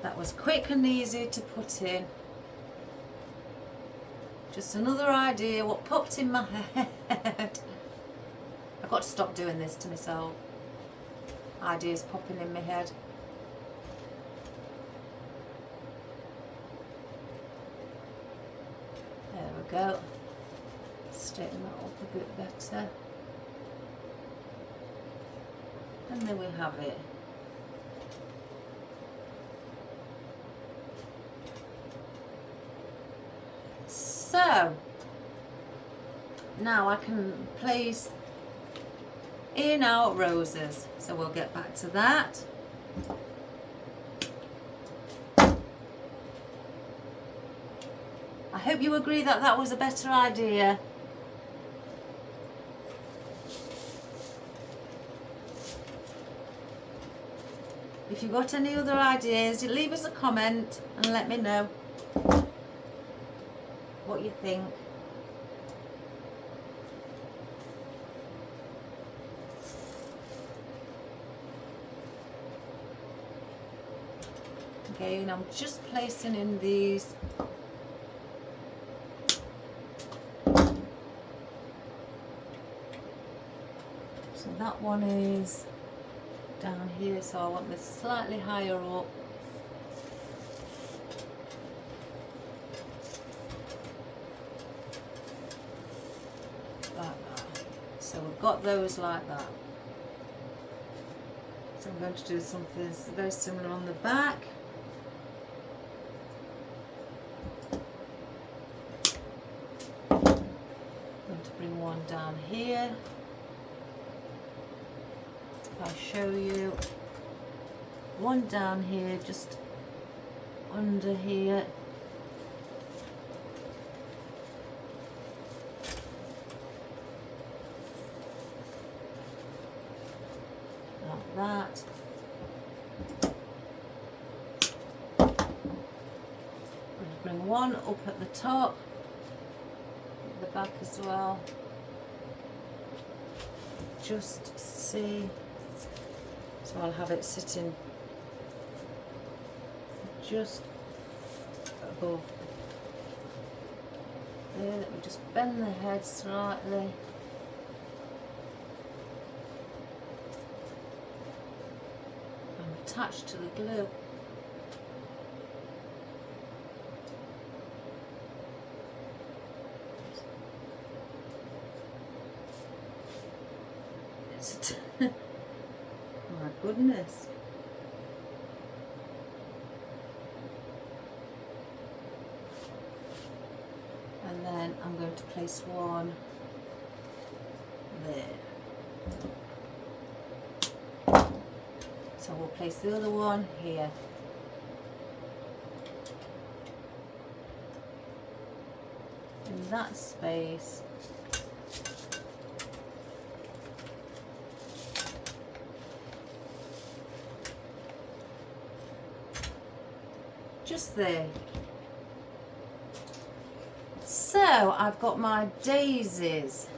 that was quick and easy to put in. Just another idea what popped in my head. I've got to stop doing this to myself. Ideas popping in my head. There we go. Straighten that up a bit better. And there we have it. So now I can place in our roses, so we'll get back to that. I hope you agree that that was a better idea. If you've got any other ideas, leave us a comment and let me know what you think. Again, I'm just placing in these so that one is down here, so I want this slightly higher up. Like that. So we've got those like that. So I'm going to do something very similar on the back. I'm going to bring one down here. If I show you, one down here, just under here. Like that. I'm going to bring one up at the top, at the back as well. Just see. So I'll have it sitting just above there. Let me just bend the head slightly. I'm attached to the glue. My goodness. And then I'm going to place one there. So we'll place the other one here. In that space. Just there. So I've got my daisies.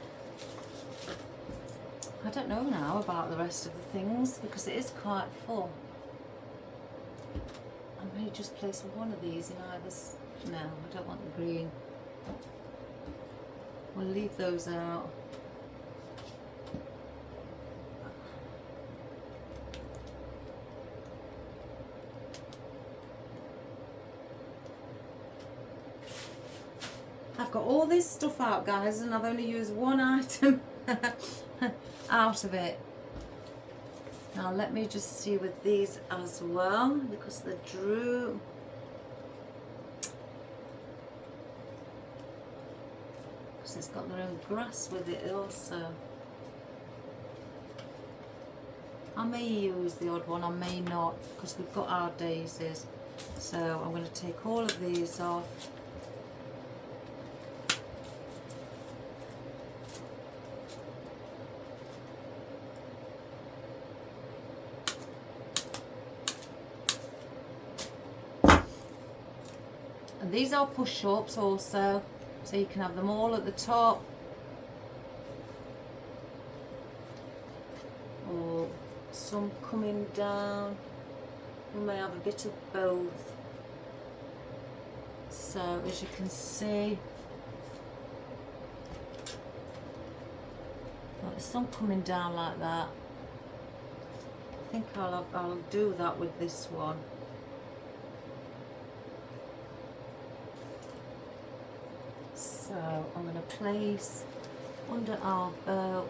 I don't know now about the rest of the things because it is quite full. I may just place one of these in either. No, I don't want the green. We'll leave those out. I've got all this stuff out, guys, and I've only used one item out of it. Now let me just see with these as well, because the drew. Because it's got their own grass with it also. I may use the odd one, I may not, because we've got our daisies. So I'm going to take all of these off. And these are push-ups also, so you can have them all at the top. Or some coming down. We may have a bit of both. So as you can see, there's some coming down like that. I think I'll do that with this one. So I'm going to place under our bow.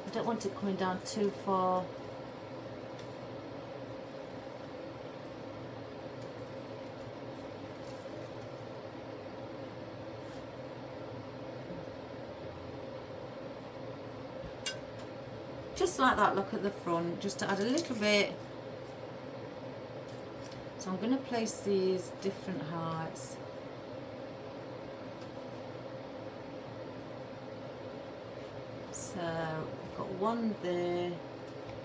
I don't want it coming down too far. Just like that, look at the front, just to add a little bit. So I'm going to place these different heights. So I've got one there.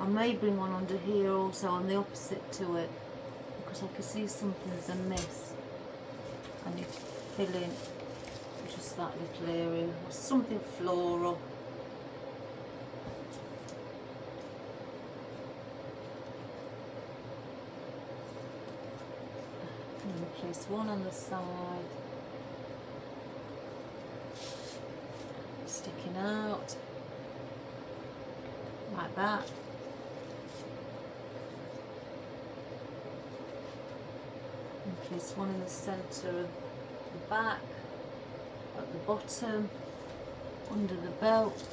I may bring one under here also on the opposite to it, because I can see something's amiss. I need to fill in just that little area, or something floral. place one on the side, sticking out like that. And place one in the centre of the back, at the bottom, under the belt.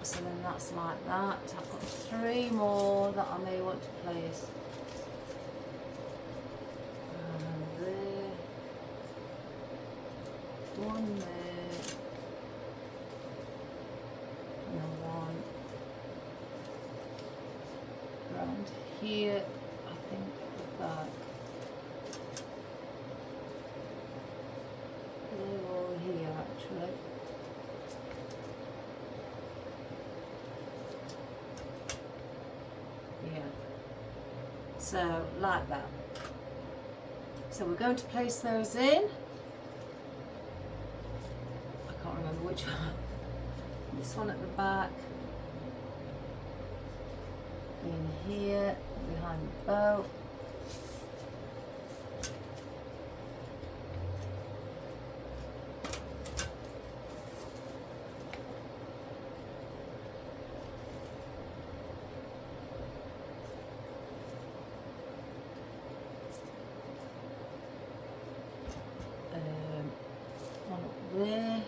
So then that's like that. I've got 3 more that I may want to place. And there. 1 there. And 1 around here, I think, at the back. They're all here actually. So like that. So we're going to place those in. I can't remember which one. This one at the back, in here, behind the bow. One up there.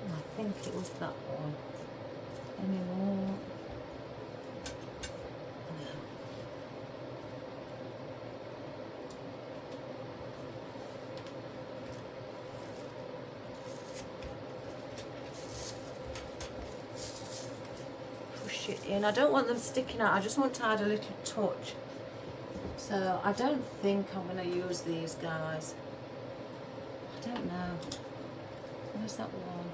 I think it was that one. Any more? Push it in. I don't want them sticking out. I just want to add a little touch. So I don't think I'm going to use these guys. I don't know. Where's that one?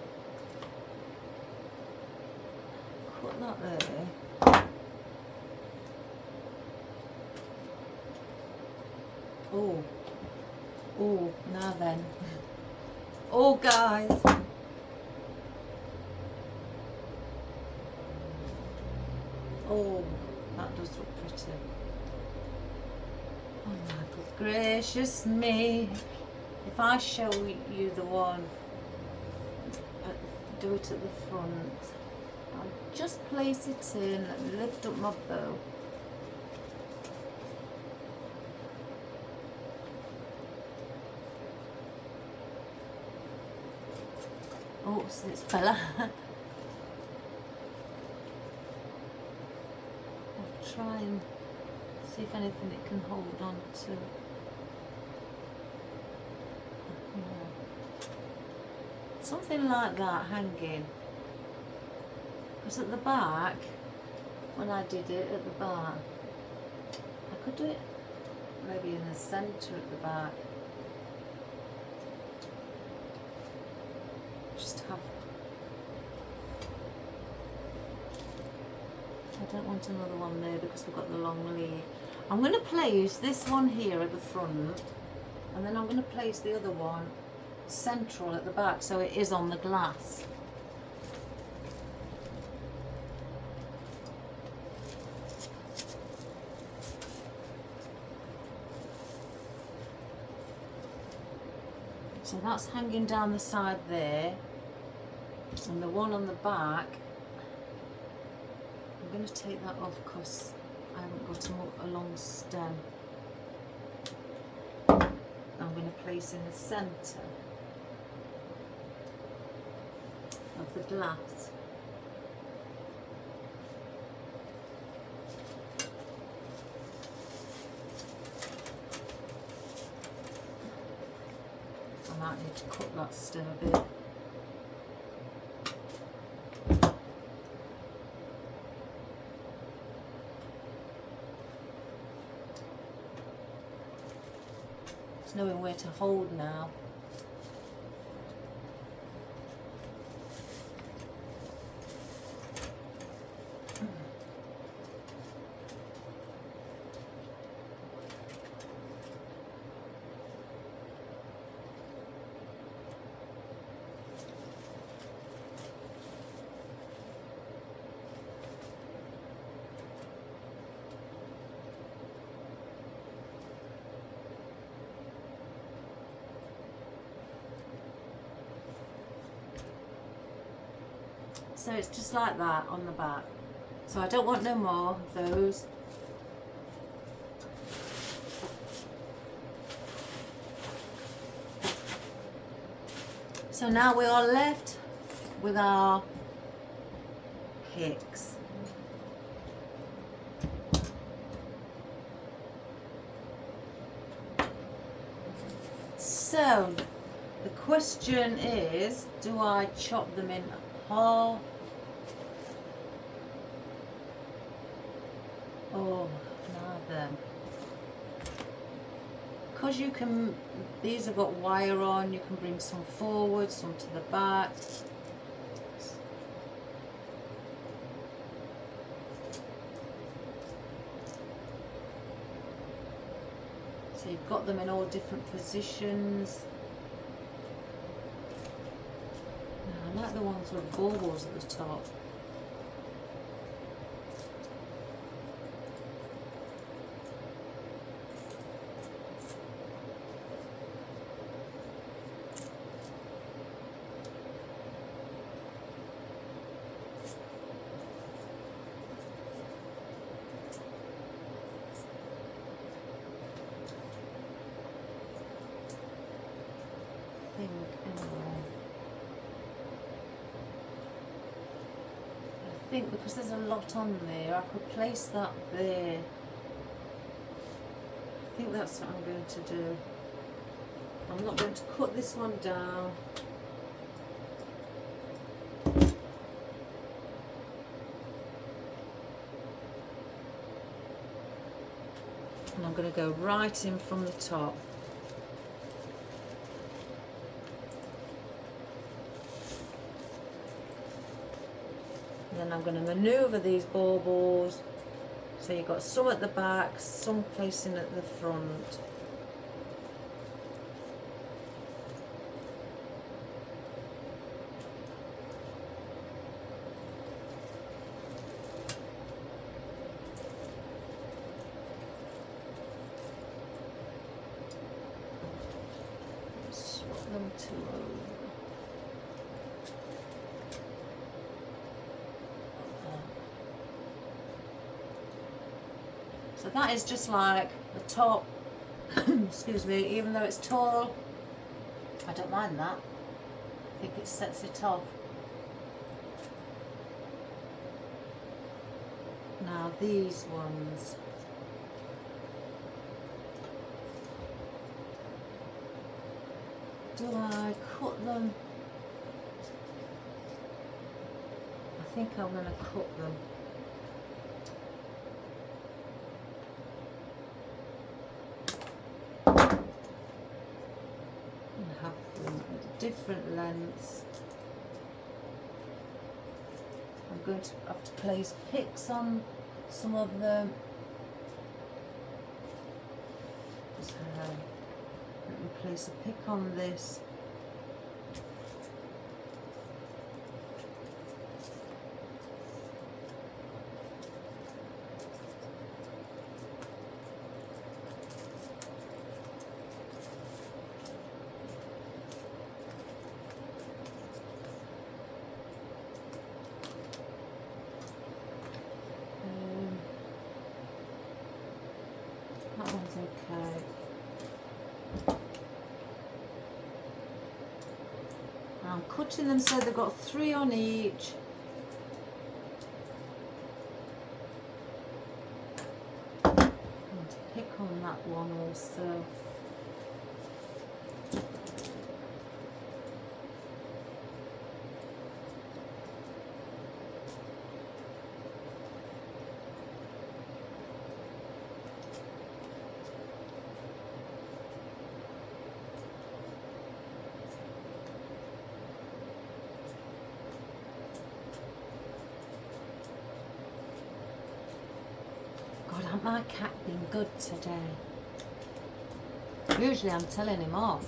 Put that there. Oh. Oh, now then. Oh, guys. Oh, that does look pretty. Oh my good gracious me. If I show you the one, do it at the front. I'll just place it in, lift up my bow. Oops, it's fella. I'll try and see if anything it can hold on to. Something like that hanging. Because at the back, when I did it at the back, I could do it maybe in the centre at the back. Just have, I don't want another one there because we've got the long leaf. I'm going to place this one here at the front, and then I'm going to place the other one central at the back so it is on the glass. So that's hanging down the side there, and the one on the back, I'm going to take that off because I haven't got a long stem. I'm going to place in the centre of the glass. I might need to cut that still a bit. It's knowing where to hold now. So it's just like that on the back. So I don't want no more of those. So now we are left with our picks. So the question is, do I chop them in half? Oh, neither. Because you can, these have got wire on, you can bring some forward, some to the back. So you've got them in all different positions. I like the ones with baubles at the top. I think because there's a lot on there, I could place that there. I think that's what I'm going to do. I'm not going to cut this one down. And I'm going to go right in from the top. Then I'm going to manoeuvre these baubles, so you've got some at the back, some placing at the front. Swap them two over. So that is just like the top, excuse me, even though it's tall, I don't mind that. I think it sets it off. Now these ones. Do I cut them? I think I'm going to cut them. Have them at different lengths. I'm going to have to place picks on some of them. Just let me place a pick on this. That one's okay. I'm cutting them so they've got 3 on each. I'm going to pick on that one also. Hasn't my cat been good today? Usually I'm telling him off.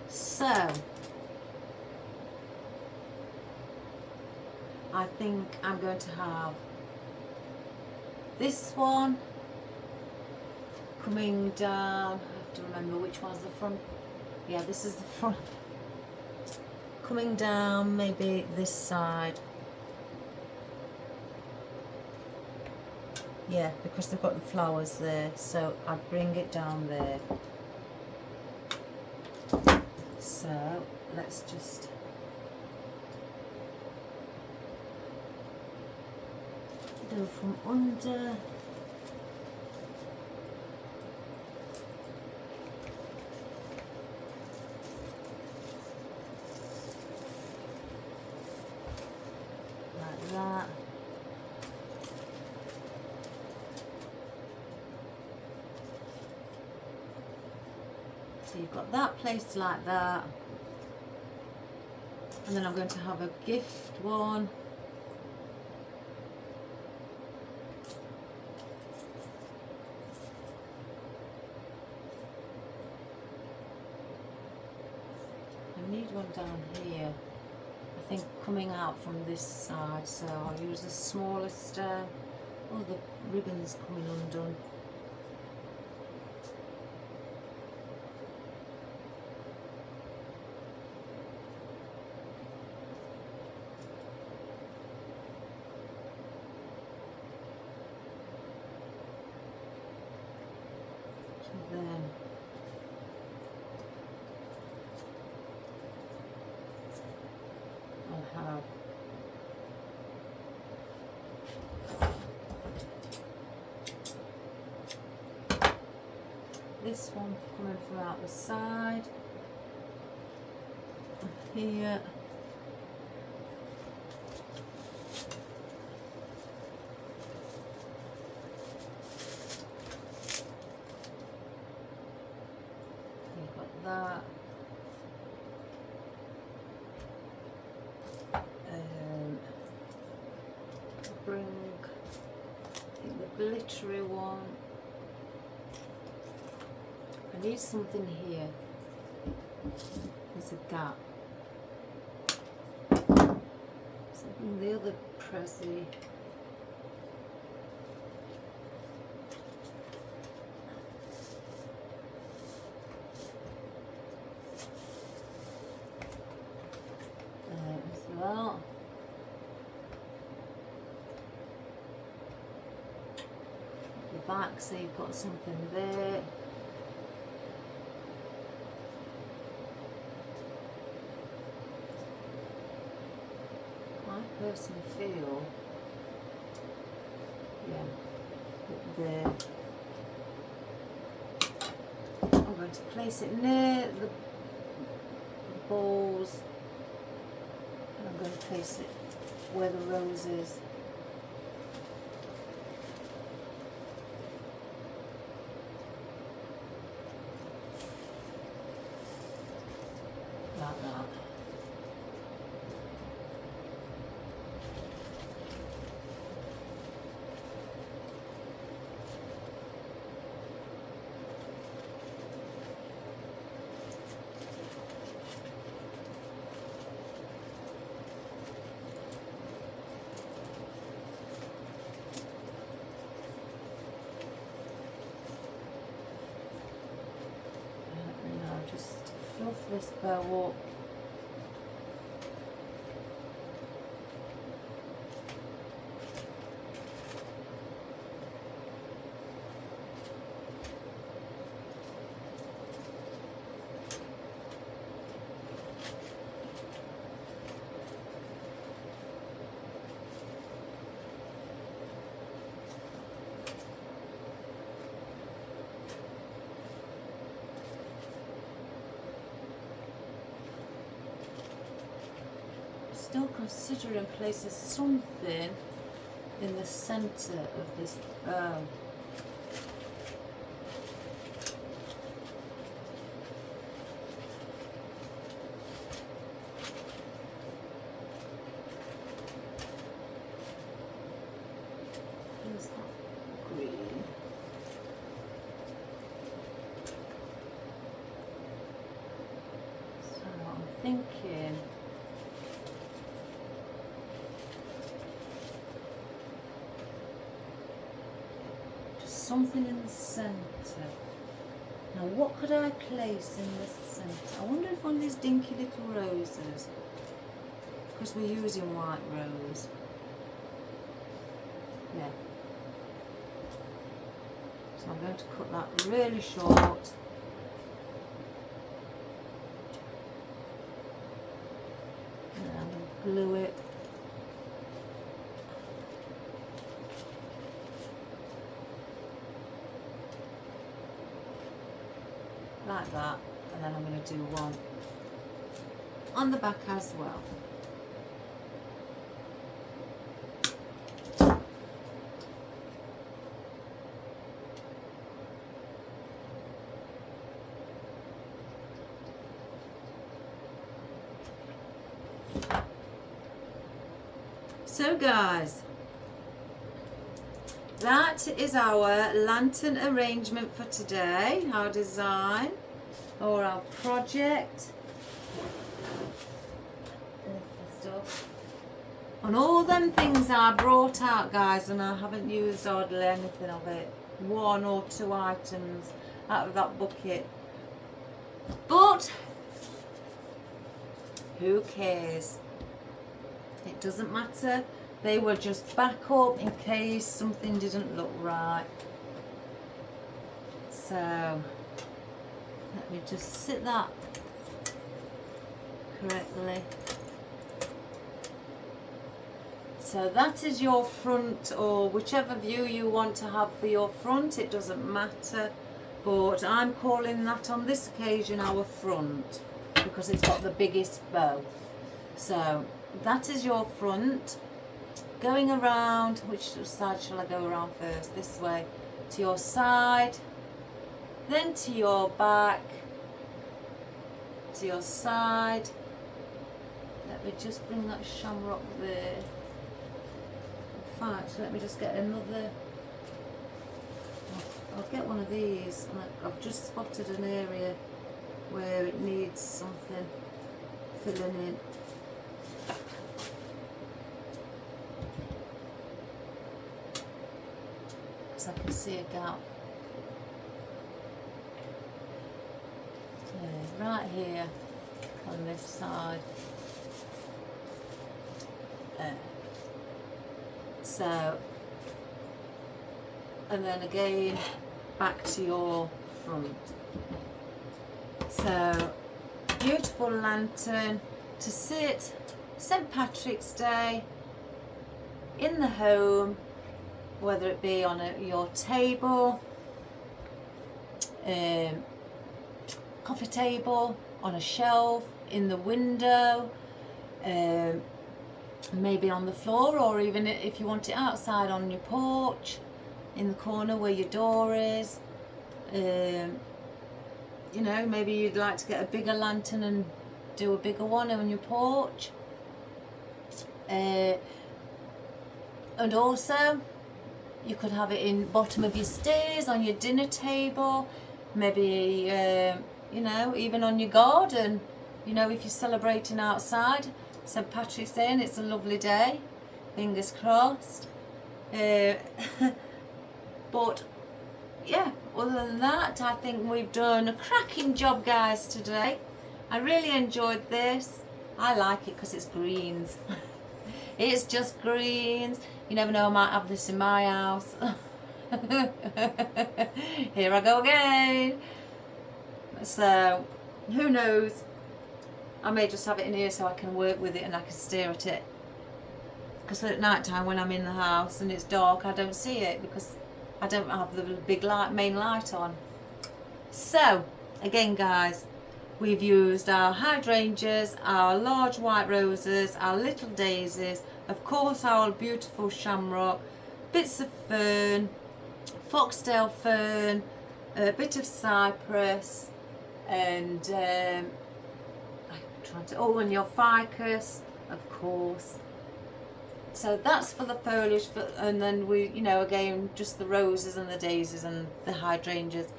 So, I think I'm going to have this one coming down. I have to remember which one's the front. Yeah, this is the front. Coming down maybe this side. Yeah, because they've got the flowers there, so I'd bring it down there. So let's just go from under. Like that. So you've got that placed like that. And then I'm going to have a gift one. I need one down here. I think coming out from this side, so I'll use the smallest. Oh, the ribbon's coming undone. Then I'll have this one coming from out the side here. That bring the glittery one. I need something here. There's a gap. Something the other pressy. Well, the back, so you've got something there. I personally feel, yeah, there. I'm going to place it near the balls. I'm going to place it where the rose is. Like that. Fluff this bow up. Still considering placing something in the center of this bow. thinking just something in the centre. Now what could I place in the centre? I wonder if one of these dinky little roses, because we're using white rose. Yeah. So I'm going to cut that really short. And I'm going to glue it. Like that. And then I'm going to do one on the back as well. So guys, that is our lantern arrangement for today, our design or our project. And all them things I brought out, guys, and I haven't used hardly anything of it. 1 or 2 items out of that bucket. But who cares? It doesn't matter. They were just back up in case something didn't look right. So let me just sit that correctly. So that is your front, or whichever view you want to have for your front, it doesn't matter. But I'm calling that on this occasion our front because it's got the biggest bow. So that is your front. Going around, which side shall I go around first? This way. To your side, then to your back, to your side. Let me just bring that shamrock there. In fact, let me just get another. I'll get one of these. And I've just spotted an area where it needs something filling in. Because I can see a gap. Yeah, right here on this side. So, and then again back to your front. So, beautiful lantern to sit St. Patrick's Day in the home, whether it be on your table, coffee table, on a shelf, in the window, maybe on the floor, or even if you want it outside on your porch, in the corner where your door is. You know, maybe you'd like to get a bigger lantern and do a bigger one on your porch. And also you could have it in bottom of your stairs, on your dinner table, maybe you know, even on your garden, you know, if you're celebrating outside St. Patrick's Day and it's a lovely day, fingers crossed. But yeah, other than that, I think we've done a cracking job, guys, today. I really enjoyed this. I like it because it's greens. It's just greens. You never know, I might have this in my house. Here I go again. So, who knows? I may just have it in here so I can work with it and I can stare at it. Because at night time when I'm in the house and it's dark, I don't see it because I don't have the big light, main light on. So, again, guys, we've used our hydrangeas, our large white roses, our little daisies, of course our beautiful shamrock, bits of fern, foxtail fern, a bit of cypress, and I'm trying to, oh, and your ficus, of course. So that's for the foliage, and then we, you know, again, just the roses and the daisies and the hydrangeas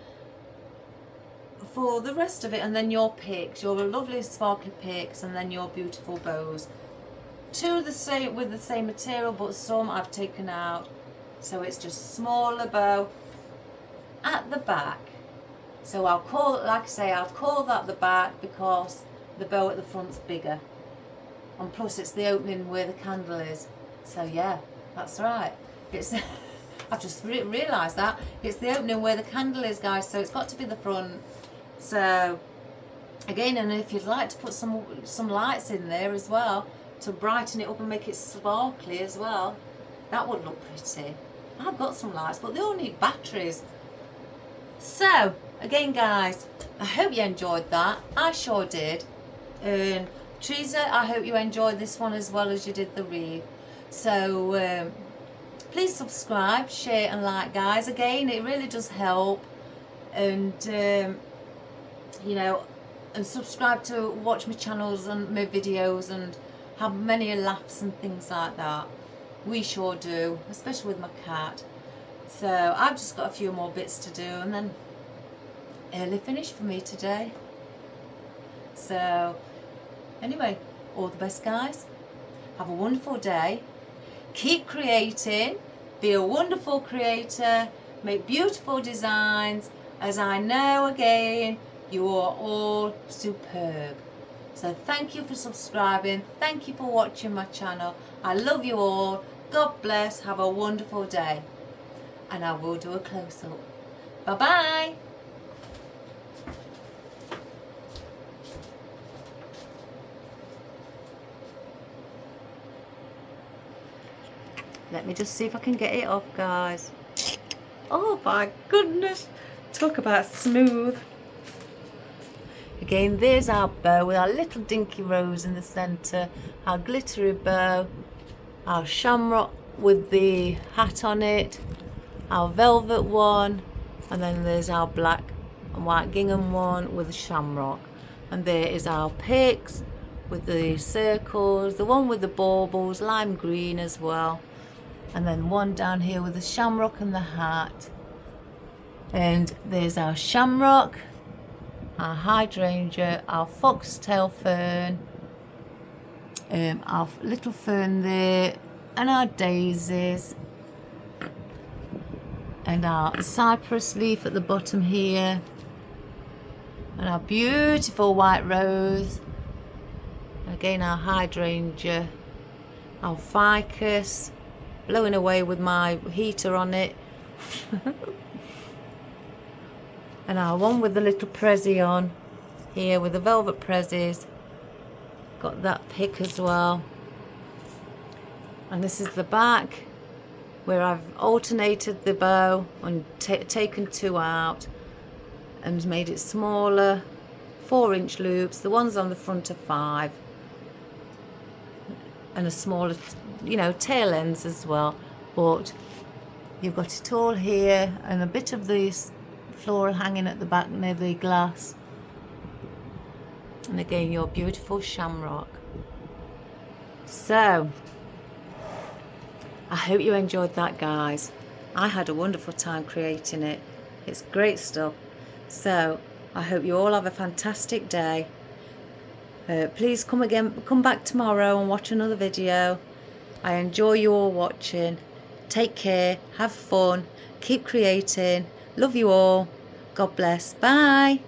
for the rest of it, and then your picks, your lovely sparkly picks, and then your beautiful bows. Two the same with the same material, but some I've taken out, so it's just smaller bow at the back. So I'll call it, like I say, I've called that the back because the bow at the front's bigger, and plus it's the opening where the candle is. So yeah, that's right. It's I've just realised that it's the opening where the candle is, guys. So it's got to be the front. So again, and if you'd like to put some lights in there as well to brighten it up and make it sparkly as well, that would look pretty. I've got some lights, but they all need batteries. So again, guys, I hope you enjoyed that. I sure did. And Teresa, I hope you enjoyed this one as well as you did the wreath. So please subscribe, share and like, guys. Again, it really does help. And you know, and subscribe to watch my channels and my videos and have many laughs and things like that. We sure do, especially with my cat. So I've just got a few more bits to do, and then early finish for me today. So anyway, all the best, guys. Have a wonderful day. Keep creating. Be a wonderful creator. Make beautiful designs. As I know, again, you are all superb. So thank you for subscribing. Thank you for watching my channel. I love you all. God bless. Have a wonderful day. And I will do a close-up. Bye-bye. Let me just see if I can get it off, guys. Oh my goodness. Talk about smooth. Again, there's our bow with our little dinky rose in the centre, our glittery bow, our shamrock with the hat on it, our velvet one, and then there's our black and white gingham one with the shamrock. And there is our picks with the circles, the one with the baubles, lime green as well, and then one down here with the shamrock and the hat. And there's our shamrock, our hydrangea, our foxtail fern, our little fern there, and our daisies, and our cypress leaf at the bottom here, and our beautiful white rose, again our hydrangea, our ficus, blowing away with my heater on it, and our one with the little prezi on here with the velvet prezzies. Got that pick as well. And this is the back where I've alternated the bow and taken two out and made it smaller, 4-inch loops. The ones on the front are 5, and a smaller, you know, tail ends as well. But you've got it all here, and a bit of this floral hanging at the back near the glass, and again your beautiful shamrock. So I hope you enjoyed that, guys. I had a wonderful time creating it. It's great stuff. So I hope you all have a fantastic day. Please come back tomorrow and watch another video. I enjoy you all watching. Take care, have fun, keep creating. Love you all. God bless. Bye.